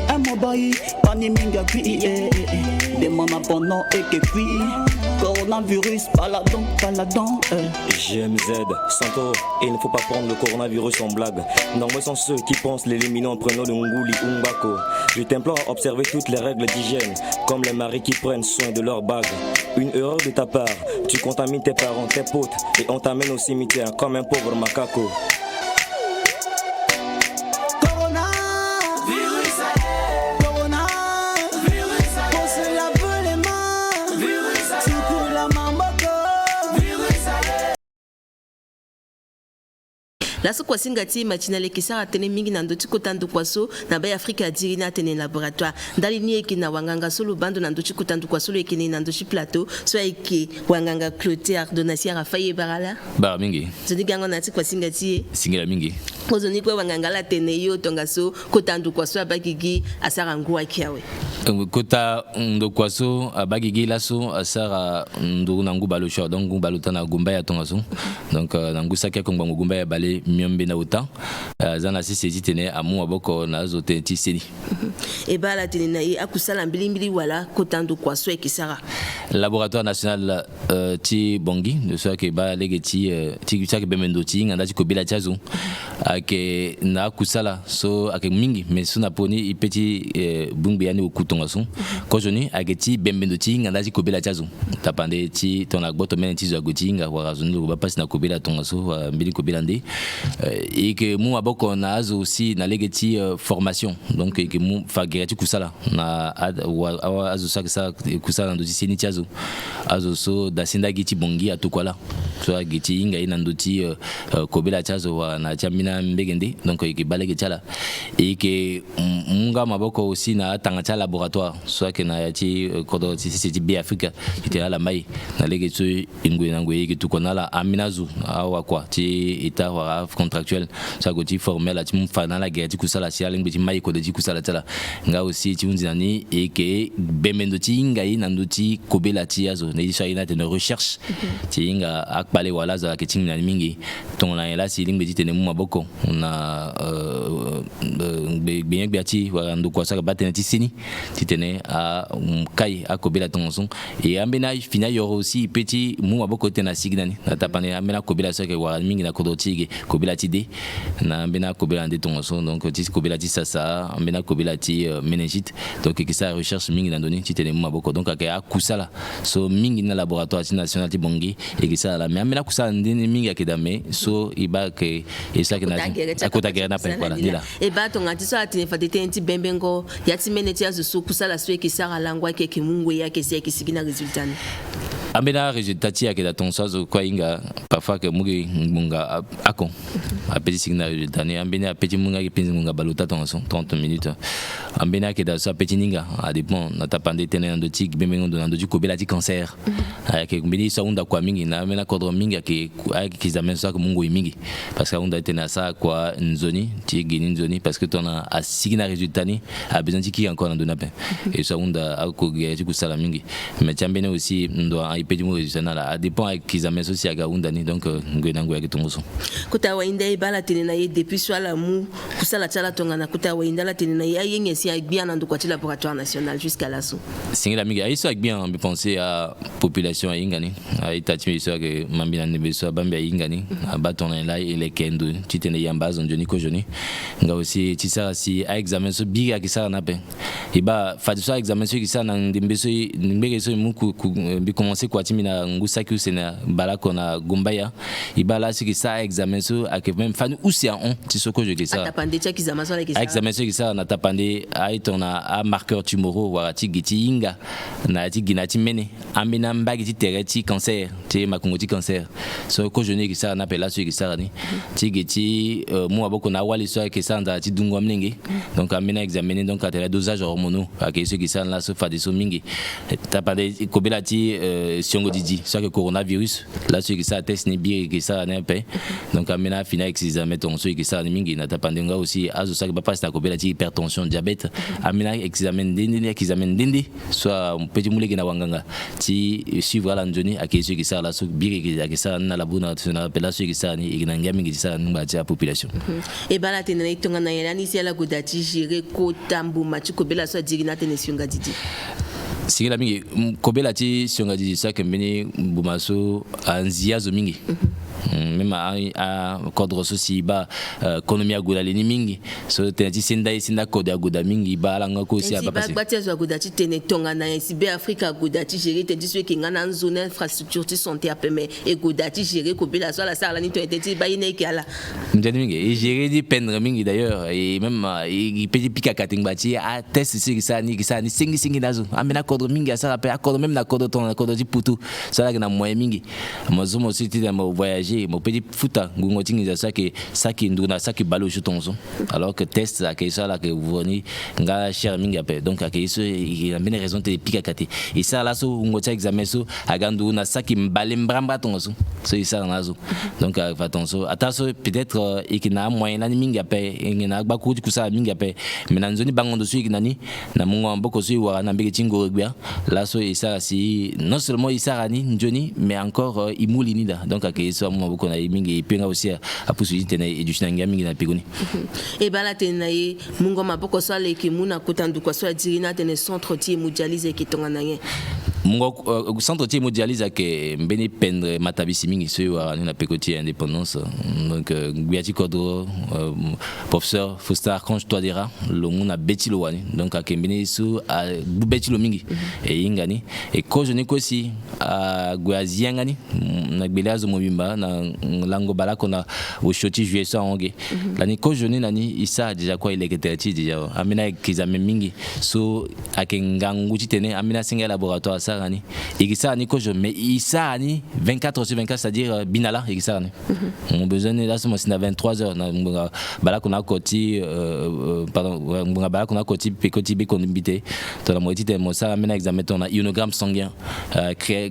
Un mobaï, bani minga kui. Demande à pendant et que puis. Coronavirus, pas là-dedans. GMZ, Santo, il ne faut pas prendre le coronavirus en blague. Nombreux sont ceux qui pensent l'éliminer en prenant le Nguli Umbako. Je t'implore à observer toutes les règles d'hygiène, comme les maris qui prennent soin de leur bague. Une erreur de ta part, tu contamines tes parents, tes potes, et on t'amène au cimetière comme un pauvre macaco. La so kwasinga ti machinale kisara tene mingi na ndoti kotando kwaso na bay Afrika dirina tene laboratoire ndali ni ekina wanganga solo bando na ndoti kotando kwaso ekine na ndoti plateau so eki wanganga Clotaire Donatien Rafaye Barala ba mingi zoni gango na ti kwasinga ti singela mingi kozoni kwa wanganga la tene yo tonga so kotando kwaso abagigi asara ngwa kiawe kota ndo kwaso abagigi laso asara ndo nangu balo sho donc balo tana gumba ya tonga so donc nangu sakia ko ngbango gumba ya balé miombe na uta zana sisi tene amu aboko na zote tiseni e bala tene na yi akusala mbilimbili wala kotando kwaso ekisara laboratoire national ti bongi de so ke ba legeti ti chake bemendo ti nganda ti kobela chazo ake na kusala so ake mingi mais suna poni ipeti bungbe yani okutonga so ko joni ake ti bemendo ti nganda ti kobela chazo tapande ti tona gboto men ti zo goti nga wa razonu ba pasi na kobela tonga so mbili kobela nde et que mu aboko na azo aussi na legeti formation donc que mu fageti kusala na azo sa kusala ndo ti seni chazo azo so da sinda giti bongi atukwala so giti inga ina ndoti kobela chazo wa na chamina mbegende donc que balege chala et que munga maboko aussi na tanga cha laboratoire so que na ti kodo ti bi Afrika était la mai na legeti ingwe na ngwe que tukona la aminazu awa kwa ti eta wa contractuel ça goti formel la tim fana la guerre ti kusala si aling biti mai ko de ti kusala tala nga aussi ti unzani et que bemendo ti inga ina ndoti kobela ti azo ne isa ina tene recherche ti inga akpale wala za ke ting na mingi ton la ela si ling biti tene mu maboko na bien biati wa ndo kwa saka batene ti sini ti tene a kai akobela tonson et ambena fina yo aussi petit mu maboko tena signani na tapane amena kobela saka wa mingi na kodoti kobela ti de na ambena kobela nde tonson donc ti kobela ti sasa ambena kobela ti meningite donc ki sa recherche mingi na doni ti tene mu maboko donc aka kusala so mingi na laboratoire national ti bongi et ki sa la mais amena kusala ndene mingi akedame so iba ke esa ke na akota gera na pe voilà dila e ba tonga ti so atine fatete nti bembengo ya ti meneti azo so kusala so ki sara langwa ke ki mungwe ya ke se ki sigina resultat ni ambena resultat ti akeda tonso zo kwa inga parfois que mugi munga akon apeti signa resultat ni ambena apeti munga ki pinzi munga baluta tonso 30 minutes ambena akeda so apeti ninga a dépend na tapande tene ndo ti bembengo ndo ndo ti kobela ti cancer ke mbini so unda kwa mingi na amena kodro mingi ke kizamen so ko mungo mingi parce que unda tena sa kwa nzoni ti gini nzoni parce que tona a signa resultat ni a besoin ti ki encore ndo na pe et so unda ako ge ti kusala mingi mais tambene aussi ndo ipedi mo resultat na la a dépend avec kizamen so si aga unda ni donc ngwena ngwe akitongoso kota wainda ibala tene na ye depuis so la mu kusala chala tonga na kota wainda la tene na ye yenge si ak bien ndo kwa ti laboratoire national jusqu'à la so singela mingi ai so ak bien on peut penser à population ingani ai tati so que mambina ne so bambi ingani abatona la ile kendo ti tene yamba zo njoni ko joni nga aussi ti sa si a examen so biga ki sa na pe iba fa so examen so ki sa na ndimbe so mu bi commencer kwa timina ngusaki usena bala kona gumbaya ibala siki sa examen so ak même fanu usia on ti soko je ça atapande tia kizama so avec ça examen so ça na tapande aitona a marqueur tumoro warati giti inga na ti ginati mene amina mbagi ti tereti cancer ti makongoti cancer so ko je ne ki ça na pela so ki ça ni ti giti mo aboko na wali so ki ça nda ti dungo mlingi donc amina examiner donc à dosage hormonaux ak ce qui ça là so fa de so mingi tapande kobela ti siongo didi ça que coronavirus là ce qui ça test ni bi qui ça na pe donc amina fina examen ton so qui ça ni mingi na tapande nga aussi azo ça que papa sta kobela ti hypertension diabète amina examen dindi soit petit moulé na wanganga ti suivre la njoni ak ce qui ça là so bi qui ça na la buna na pela ce qui ça ni inanga mingi ça ngba ti population et bala tenena itonga na yela ni si ala godati gérer ko tambu machi kobela so dirina tenesionga didi sigi la mingi kobela ti sionga didi ça que meni bumaso anzia zo mingi même a cordre soci ba économie agoda leni mingi so tenati sinda code agoda mingi ba langa ko si ba passer ba tia agoda ti tene tonga na si be Afrique agoda ti gérer te dit que ngana en zone infrastructure ti santé apeme e goda ti gérer kobela so la sala ni to ti ba ine ki ala ndeni mingi et gérer di pendre mingi d'ailleurs et même il petit pika katingba ti a test si ça ni singi nazo amena cordre mingi ça rappelle cordre même na cordre ton cordre di putu ça la na moyen mingi mozo mo siti na voyager mon petit futa ngungo tingiza ça qui nduna ça qui balo chutonzo alors que test ça que ça là que vous venez nga cher mingi après donc que isso il a bien raison de pika kati et ça là so ngota examen so agandu na ça qui mbale mbramba tonzo so ça nazo donc attention peut-être et qui na moyen na mingi après ngena ba ku ku ça mingi après mais na nzoni bangondo so nani na mungo mboko so wa na mbeki tingo rugby là so et ça si non seulement il sarani njoni mais encore imulini da donc que ça mo boko na mingi penga aussi a possibilité na éducation nga mingi na pigoni et bala tenaye mungo maboko so le ki muna kutandu kwa so dirina tene centre ti mondialisé ki tonga na ye mungo centre ti mondialisé que mbeni pendre matabisi mingi so wa na pekoti indépendance donc biati kodo professeur Faustin Archange Touadéra lo muna beti lo wani donc a kembeni su a beti lo mingi e ingani e ko je ne ko si a guaziangani na gbelazo mobimba na lango bala kona au choti juillet ça onge la ni ko jeune nani isa déjà quoi il est était déjà amina kizame mingi so akengangu titene amina singa laboratoire ça nani et ça ni ko je mais isa ni 24/24 c'est-à-dire binala et ça ni on besoin là c'est 23h na bala kona koti pardon bala kona koti pekoti be konibité dans la moitié de ça amina examen on a ionogramme sanguin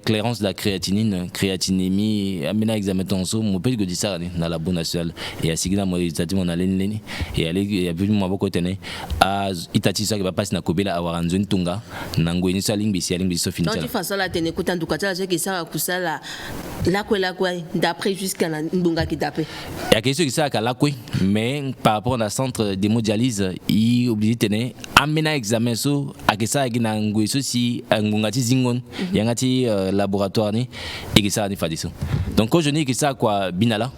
clairance de la créatinémie amina examen ton so mon petit godi ça na la bonne nationale et à signa mo résultat mon aleni et aller il y a plus moi beaucoup tenir à itati ça qui va passer na kobela avoir en zone tunga na ngweni sa lingbi so fini donc il faut ça la tenir kutandu kata je que ça kusala la quoi d'après jusqu'à la ndunga qui tape il y a quelque chose qui ça la quoi mais par rapport à centre d'hémodialyse il obligé tenir amena examen so à que ça qui na ngwe so si ngungati zingon yangati laboratoire ni et que ça ni fadiso donc quand je dis que ça quoi binala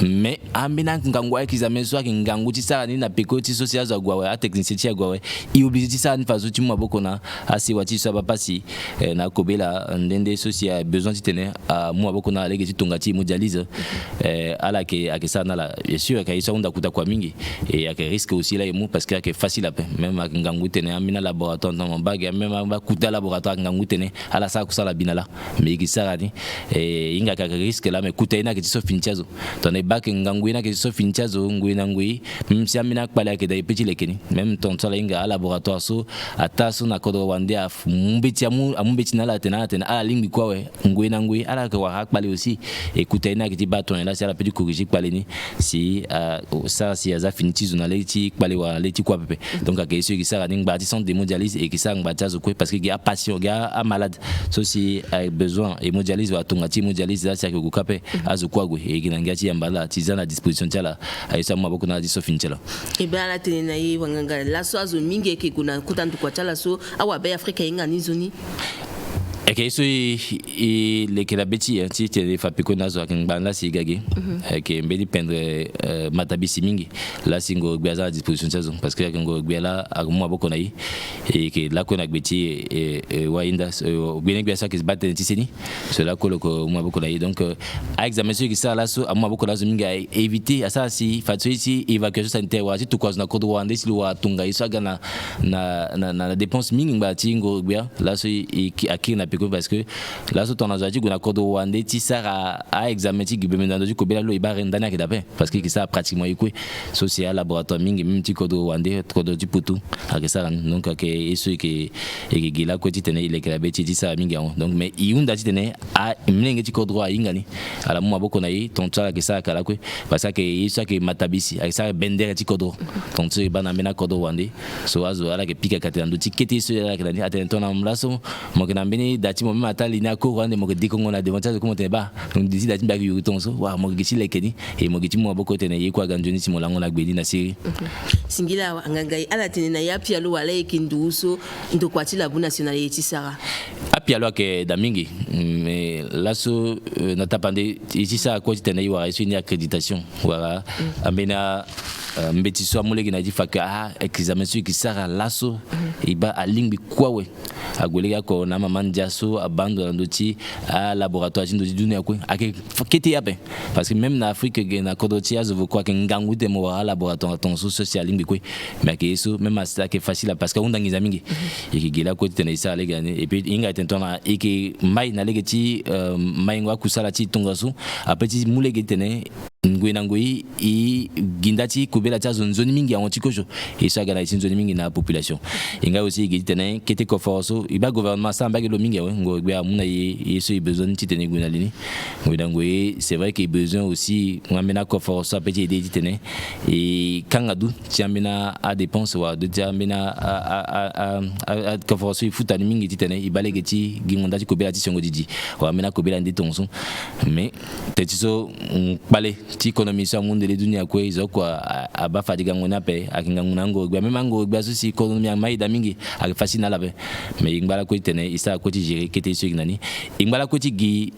mais amena ngangwa examen so ngangu ti ça ni na pekoti social za gwawe a technicien ti gwawe il obligé ti ça ni fazo ti mo boko na asi wati so ba pasi na kobela ndende social besoin ti tenir a mo boko na lege ti tongati mondialise ala ke ça na la bien sûr que ça on da kuta kwa mingi et a que risque aussi là mo parce que facile à même ngangu tenir amena laboratoire dans bague même ba kuta laboratoire ngangu tenir ala ça kusala binala mais ki ça ni et inga ka risque là mais kuta ina ke ti so finchazo ton bac ngangu ina ke so finchazo ngwina ngui même si amina kpala ke da petit lekeni même ton sala inga à laboratoire so ata so na kodo wande a mumbeti amumbeti na la tena ala lingi kwa we ngwina ngui ala ke wa hakpale aussi et kuta ina ke ti baton là c'est la petit corriger kpale ni si ça si aza finitizo na leti kpale wa leti kwa pepe donc a ke so ki ça ning ba ti centre de mondialise et ki ça ngba tazo ko parce que il y a patient il y a malade so si a besoin et mondialise wa tongati mondialise là c'est que kukape azo kwa gwe et kinangati yambala tizana à disposition tala aisa mwa boko na di sofinchela e ba la tena yi wanganga la so azo mingi ke kuna kutandu kwa tala so awa be Afrika inga nizoni Okay, so les que la bêtise, si tu es fait qu'on a zo là c'est gagé, que mbeli pendre matabisi mingi, là c'est ngo gbaza à disposition saison parce que ngo gbela a moi beaucoup naï et que là qu'on a bêtise et wainda bien gbaza qui se battent tiseni, cela que moi beaucoup naï donc à examiner ce qui ça là so à moi beaucoup là mingi éviter à ça si fatso ici évacuation sanitaire wa si tout cause na kodo wande si wa tunga isa gana na dépense mingi ngati ngo gbia là so qui na parce que là sur ton agenti qu'on a code wande ti sara à examiner ti gbe dans du kobela lo iba rendana ke dape parce que ça pratiquement écoué social laboratoire mingi même ti code wande code du putu avec ça donc que eso que et là côté tene il est que la bêtise ti ça mingi donc mais iunda ti tene a mlenge ti code droit ingani ala mo boko na yi ton tsala que ça kala kwe parce que ça que matabisi avec ça bender ti code donc tu ba na mena code wande so azo ala que pika katando ti kete so ala que na atento na mlaso mo que na beni dati mo même atali na ko rwande mo di ko ngona de montage comment te ba donc disi dati ba yu tonso wa mo gisi lekeni e mo giti mo boko tene yi kwa ganjoni ti mo lango na gbedi na siri singila ngangai ala tene na ya pia lo wala ekinduso ndo kwati la bu national yeti sara apia lo ke damingi mais laso na tapande ici ça quoi tene yi wa une accréditation voilà amena mbetiso amulegi na difaka examen sur qui sara laso iba alingbi kwawe agolega ko na mama ndiaso abando ndoti a laboratoire ndoti dunia ko ake kete yabe parce que même na Afrique na kodoti azo ko ke ngangu de mo laboratoire ton social lingbi ko mais que eso même ça que facile parce que on dangiza mingi et que gela ko tene ça les gane et puis inga tentona et que mai na legeti mai ngwa kusala ti tongaso apeti mulegi tene ngui i gindati kubela ta zone mingi ya antikojo et ça gana ici zone mingi na population inga aussi gitene kete ko forso iba gouvernement ça mbage lo mingi ngo gbe amuna yi so besoin ti tene nguna lini ngui c'est vrai qu'il besoin aussi ngamena ko forso petit aider ti tene et kangadu ti amena a dépense wa de ti amena a ko forso futa mingi ti tene ibale geti gingonda ti kubela ti songo didi wa amena kubela ndi tonso mais tetiso balé ti économie sur monde de dunia ko izo kwa aba fadiga ngona pe akinga ngunango gba même ngo gba so si économie mai da mingi ak facile la be mais ngbala ko tene isa ko ti gérer kete so nani ngbala ko ti gi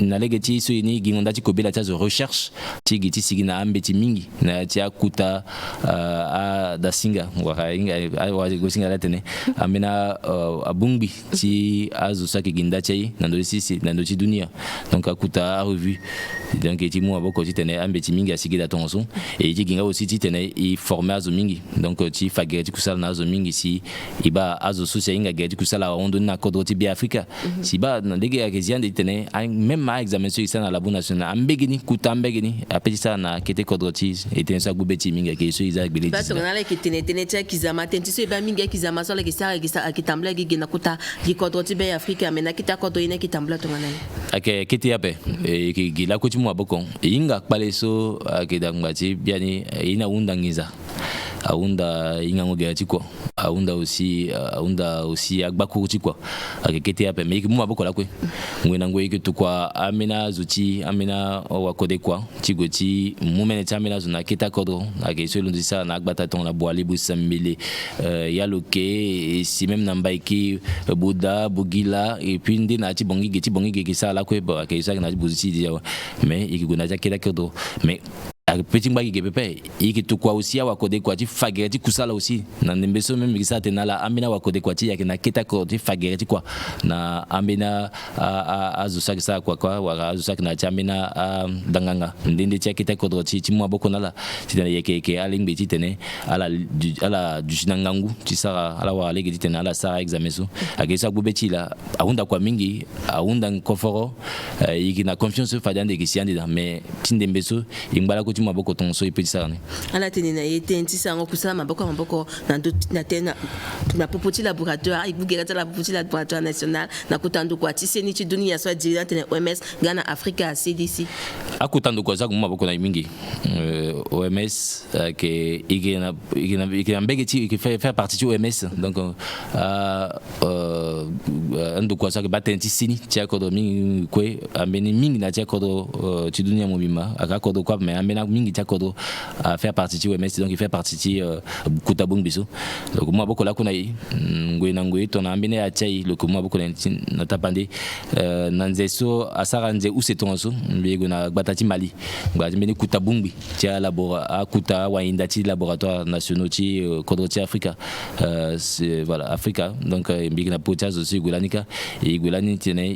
na legeti so ni gi ngonda ti ko bela ta recherche ti gi ti sigina ambeti mingi na ti akuta a da singa wa inga wa go singa la tene amena abungbi ti azo sa ki ginda ti na ndo si na ndo ti dunia donc akuta a revu donc ti mo aboko ti tene ambeti mingi asigi da tonso et ti ginga aussi ti tene i former azo mingi donc ti fagere ti kusala na azo mingi si iba azo social inga gere ti kusala ondo na kodro ti bi Afrika si ba na dege ya keziande tene même ma examen sur ça na la bonne nationale ambegini kutambegini apeti ça na kete kodro ti et tene sa gubeti mingi ke so iza gbele ba tona la ketene tene cha kizama tenti so ba mingi kizama so la kisara kitambla gi na kuta gi kodro ti bi Afrika mena kita kodro ina kitambla tona na ake kete yape e ki la ko ti mo aboko inga pale so akeda ngati biani ina undangiza aunda ingango gati quoi aunda aussi agbako ti quoi akekete yape mais ki mu aboko la kwe ngwena ngwe ki to kwa amena zuti amena wa kode kwa ti goti mumene ti amena zona keta kodro ake so lundi sa na agbata ton la boali bu sambele yaloke et si même na mbaiki boda bugila et puis ndi na ti bongi geti sa la kwe ba ake so na ti buzi ti mais ikigona ja keta kodro mais petit mbagi gepepe iki tukwa aussi wa kode kwa ti fagere kusala aussi na ndembeso même ça tenala amina wa kode kwa ti yakina keta ko ti fagere kwa na amina azusa sa kwa wa azusa na ti amina danganga ndende ti keta ko ti mo boko nala ti tene yeke alingbe ti tene ala du ngangu ti sara ala wa lege ti tene ala sara examen so akesa bubeti la aunda kwa mingi aunda nkoforo iki na confiance fadande ki siande mais ti ndembeso ingbala ko ma boko ton so ipedi ça ne ala tene na yete nti sango kusala maboko na tena na popoti laboratoire ibugera la popoti laboratoire national na kutandu kwa tiseni ti dunia so direct na OMS Ghana Africa CDC akutandu kwa za maboko na mingi OMS que igena mbegeti qui fait partie de OMS donc ando kwa za que batenti sini ti akodo mingi kwe ambeni mingi na ti akodo ti dunia mobima akakodo kwa mais ambena mingi takodo à faire partie du OMS donc il fait partie kutabung biso donc moi beaucoup là qu'on a ngwe na ngwe ton ambene a chai le ko moi beaucoup na tapande nanzeso asaranze ou c'est ton so mbego na batati Mali ngati mbeni kutabungbi tia kuta wa indati laboratoire nationaux ti kodroti Africa c'est voilà Africa donc mbigi na potas aussi gulanika et gulani tene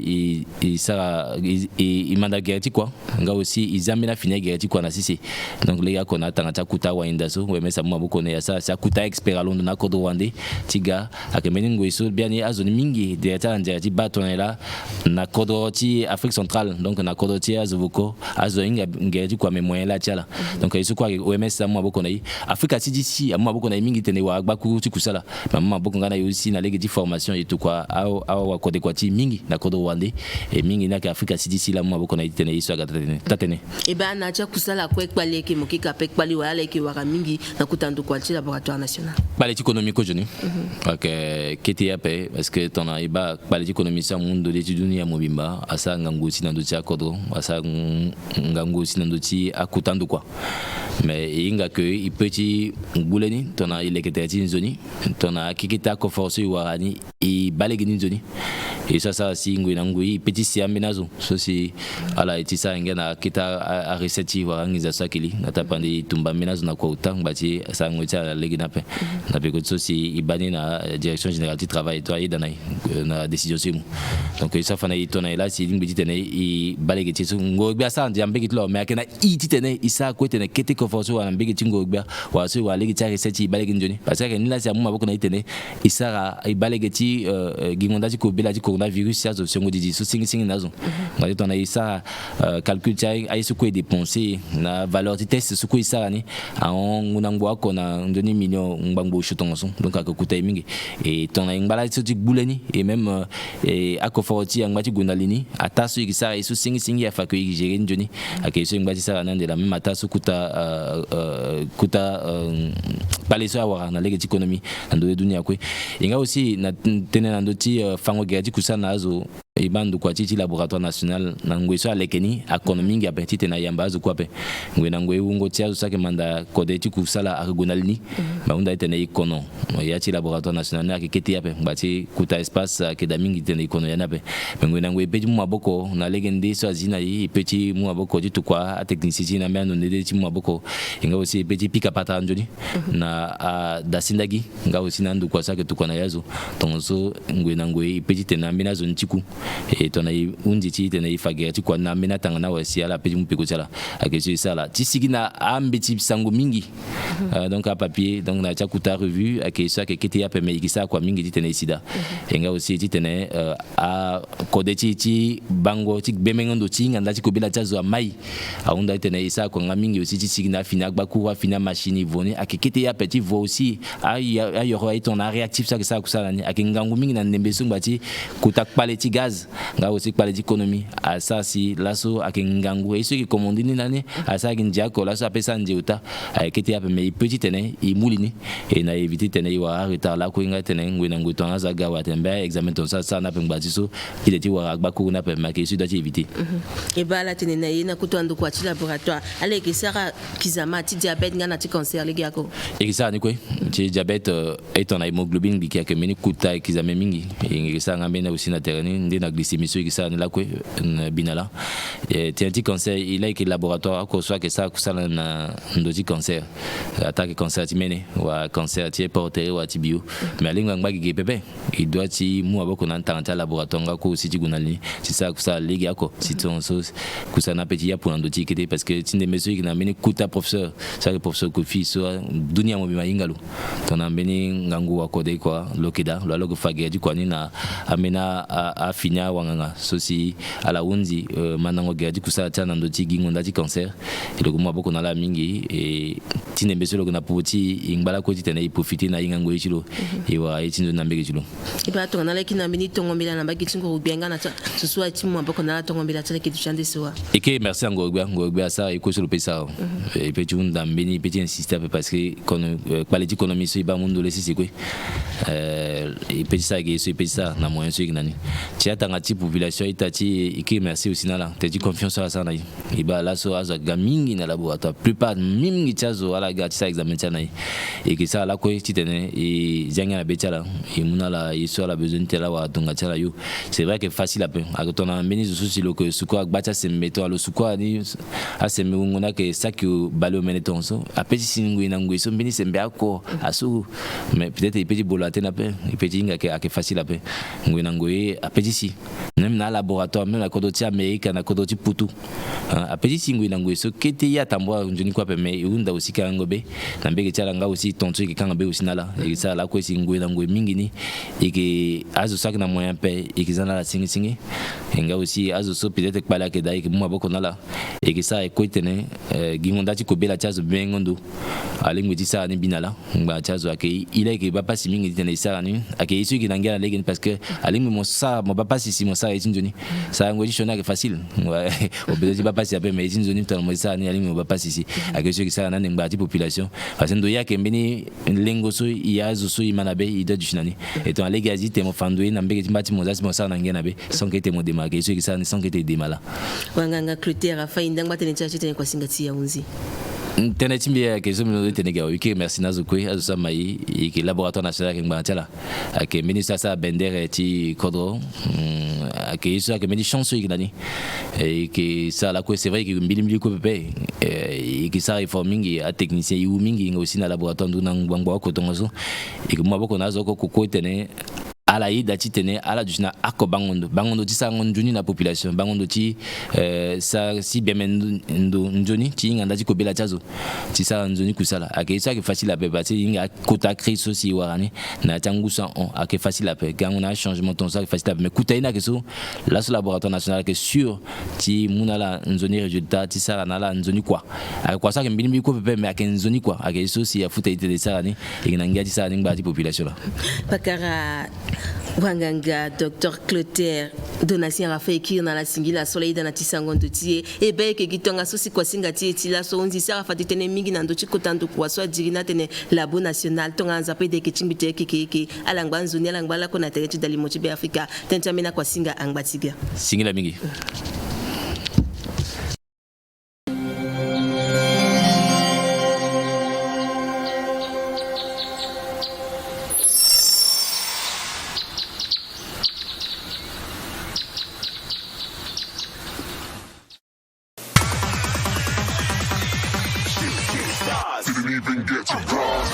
il sera il manda gerti quoi nga aussi ils amena fini gerti quoi na sisi donc les gars qu'on a tangata kuta wa indaso ouais mais ça moi beaucoup ne ça kuta expert londo na kodo wande tiga akemeni ngoiso bien ni azoni mingi de ta ndati batonela na kodroti Afrique centrale donc na kodroti azovoko azoinga gerti quoi mais moyen la tiala donc il se quoi OMS ça moi beaucoup na Afrique CDC moi beaucoup na mingi tene wa baku ti kusala maman beaucoup ngana aussi na legi formation et tout quoi wa kode kwa ti mingi na kodo wande et mingi na ka Afrique CDC la moi beaucoup na tene iso ga tatene et ben na tia kusala kwa ekpale ke mokika pe ekpali wala ke waka mingi na kutandu kwa ti laboratoire national balé économique aujourd'hui ok kiti ape parce que ton iba balé économique ça monde de dunia mobimba asa ngangosi na ndoti akodo asa ngangosi na ndoti akutandu quoi mais inga que il petit bouleni ton il est que t'es zoni ton a kikita ko force warani et balé zoni et ça si ngui ngui petit si amenazo so si ala etisa ngena kita a recette wa ngiza sakili na tapandi tumba menazo na kwa utang bati sa ngwita legina pe na pe ko so si ibani na direction générale du travail toi danai na décision simu donc ça fana itona là si ngbi tene i balé so ngo bia sa ndiambe kitlo mais akena i tene isa ko tene kete ko force wa mbege tingo bia wa so wa legita recette balé njoni parce que ni la si amu maboko na itene isa i balé geti gingonda ko bela di coronavirus ya zo sengo di so singi nazo ngati tona isa calcul chai ai su ko dépenser na valeur du test su ko isa ni a ngunango ako na ndoni million ngbango chutongo so donc akakuta mingi et tona ngala so di buleni et même ako forti ngati gunalini atasu ikisa isu singi ya fako igere njoni akeso ngati sa na ndela même atasu kuta paleso awara na lege économie ndo dunia kwe inga aussi na tene na ndoti fango gerdi kusana azo ibandu kwa titi laboratoire national na ngweso alekeni economique ya petite na yambazo kwa pe ngwe na ngwe ungo tia so manda kode ti kusala agonalini ba unda tene ikono ya ti laboratoire national na keketi ya pe ngati kuta espace ke da mingi tene ikono ya na pe ngwe na ngwe pe mu maboko na legende so azina yi petit mu maboko ti to kwa technicité na meno ne ti mu maboko inga aussi petit pika pata njoni na da sindagi nga aussi na ndu kwa sa ke to kwa na yazo tonzo ngwe na ngwe petit na mbina zo ntiku et ton ai undi ti tene ifagere ti kwa na mena tanga na wasi ala pe mpeko tala akesi sala ti sigina ambiti sango mingi donc à papier donc na chakuta revue akesa ke kete ya pe me ikisa kwa mingi ti tene sida enga aussi ti tene a kodeti ti bango ti bemengondo ti nganda ti kobela chazo a mai a unda tene isa kwa ngamingi aussi ti sigina fina bakura fina machine voni akekete ya petit vo aussi a yoro ai ton réactif ça que ça kusala ni akengangu mingi na nembeso ngati kutak pale ti gaz nga aussi parler d'économie à ça si lasso akengangu et ceux qui commandent ni nani à ça kindia ko lasso apesa ndiuta akete ya mais petit tene i mulini et na éviter tene wa retard la ko nga tene ngwe na nguto na za gawa tembe examen ton ça na pe ngbaziso il était wa ba ko na pe ma ke doit éviter et ba la tene na yena ko to ando kwa ti laboratoire ale ke sara kizama ti diabète nga na ti cancer le gako et ça ni ko ti diabète et ton hémoglobine bi ke meni kuta kizame mingi et ça ngame na aussi na terrain na glycémie sur qui ça la quoi binala et ti cancer il a que laboratoire ko soit que ça na ndoti cancer attaque cancer ti mene wa cancer ti porté wa ti bio mais linga ngba pepe il doit ti mu aboko na tanta laboratoire ngako aussi ti gunali c'est ça que ça ligi ako si ton so que ça na petit ya pour ndoti kete parce que ti ne monsieur qui na meni kuta professeur ça le professeur Kofi so dunia mo bima ingalo ton ambeni ngangu wa kode quoi lokida lo logo fage di kwa ni na amena a finya wanganga sosi ala unzi manango gerdi kusala tana ndoti gingonda ti cancer et le mo boko na la mingi et tine besolo na poti ingbala ko ti tene profiter na ingango yitilo e wa etindo na mbege tilo e ba to na le kina mini tongo mbila na bagi tingo rubenga na so so ti mo boko na tongo mbila tele ke du chande so et que merci ngogba ça e ko so le pesa et petit unda mbeni petit insister parce que kon qualité économie so ba mundo le sisi ko et petit ça ke so petit ça na moyen so nani tia tangati population itati qui merci aussi nala te dit confiance à ça naï et bah là so aza gamingi na laboratoire plupart mingi chazo ala gati sa examen tanaï et que ça la ko titene et janga na betala et munala il soit la besoin tela wa tonga tala yo c'est vrai que facile à peu à ton ambeni souci lo que suko agbacha se meto alo suko ani a se ngona que ça que balo meneton so a petit singu ina ngwe so mbeni se mbako asu mais peut-être il petit bolaté na pe il petit nga que facile à peu ngwe na ngwe a petit si même na laboratoire même la kodoti américaine na kodoti putu a petit singu ina ngwe so kete ya tambwa njoni kwa pe mais unda aussi ka ngobe na mbeke tala nga aussi tonto ki kanga be aussi nala et ça la ko singu ina ngwe mingi ni et que azo sak na moyen pe et que zana la singi nga aussi azo so peut-être pas là que dai que moi boko nala et que ça ko tene gingonda ti ko bela chazo bengondo alingu ti ça ni binala ngba chazo akei il est que papa si mingi tene ça ni akei su ki nangala legen parce que alingu mo ça mo papa si mo ça etinjoni ça ngodi chona que facile ouais au besoin papa si ape mais etinjoni tant mo ça ni alingu mo papa si akei su ki ça na ngba ti population parce que ndo ya ke mbeni lengo so ya zo so imanabe ida du chinani et ton legazi te mo fandoui na mbeke ti mbati mo zasi mo ça na ngena be sans que te mo démarquer su ki ça ni sans que te démala wanganga Clotaire afa indangba tene chachi tene kwa singati ya unzi tene timbi ya kezo mino tene ga wiki merci nazo kwe azo samai et que laboratoire national ke ngbatala ke ministre sa bendere ti kodro ke ça que meni chance ikani et que ça la ko c'est vrai que mbili ko pepe et que ça reforming a technicien yu mingi aussi na laboratoire nduna ngwangwa ko tongozo et que moi boko nazo ko tene ala ida titene ala dujina ako bangondo ti sa ngonjuni na population bangondo ti sa si bemendo njoni ti nganda ti ko bela chazo ti sa njoni kusala ake ça que facile à pe parce inga kota crise aussi warani na tangusa on ake facile à pe quand on a changement ton ça facile à pe mais kutaina que so la laboratoire national que sûr ti munala njoni résultat ti sa na la njoni quoi ake quoi ça que mbili ko pe mais ake njoni quoi ake so si a futa ite de ça ni et nganga ti sa ngba ti population là pakara wanganga Dr Clotaire Donatien Rafa écrire dans la singila soleil dans la tisangondo tie et ben que gitonga sosi kwa singa tie ti la so onzi sa Rafa tene mingi na ndochi kotando kwa so dirina tene labo national tonga nzape de ke chimbite ke alangba nzuni alangba la kona tele ti dalimo ti be Afrika tentamina kwa singa angbatiga singila mingi Didn't even get to cross.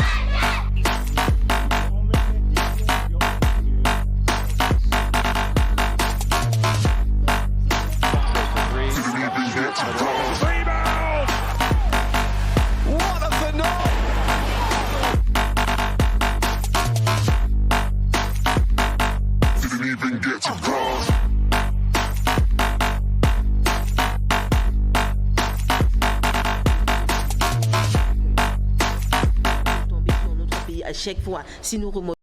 Didn't even get to cross. Rebound! What a phenomenon! Didn't even get to cross. À chaque fois, si nous remontons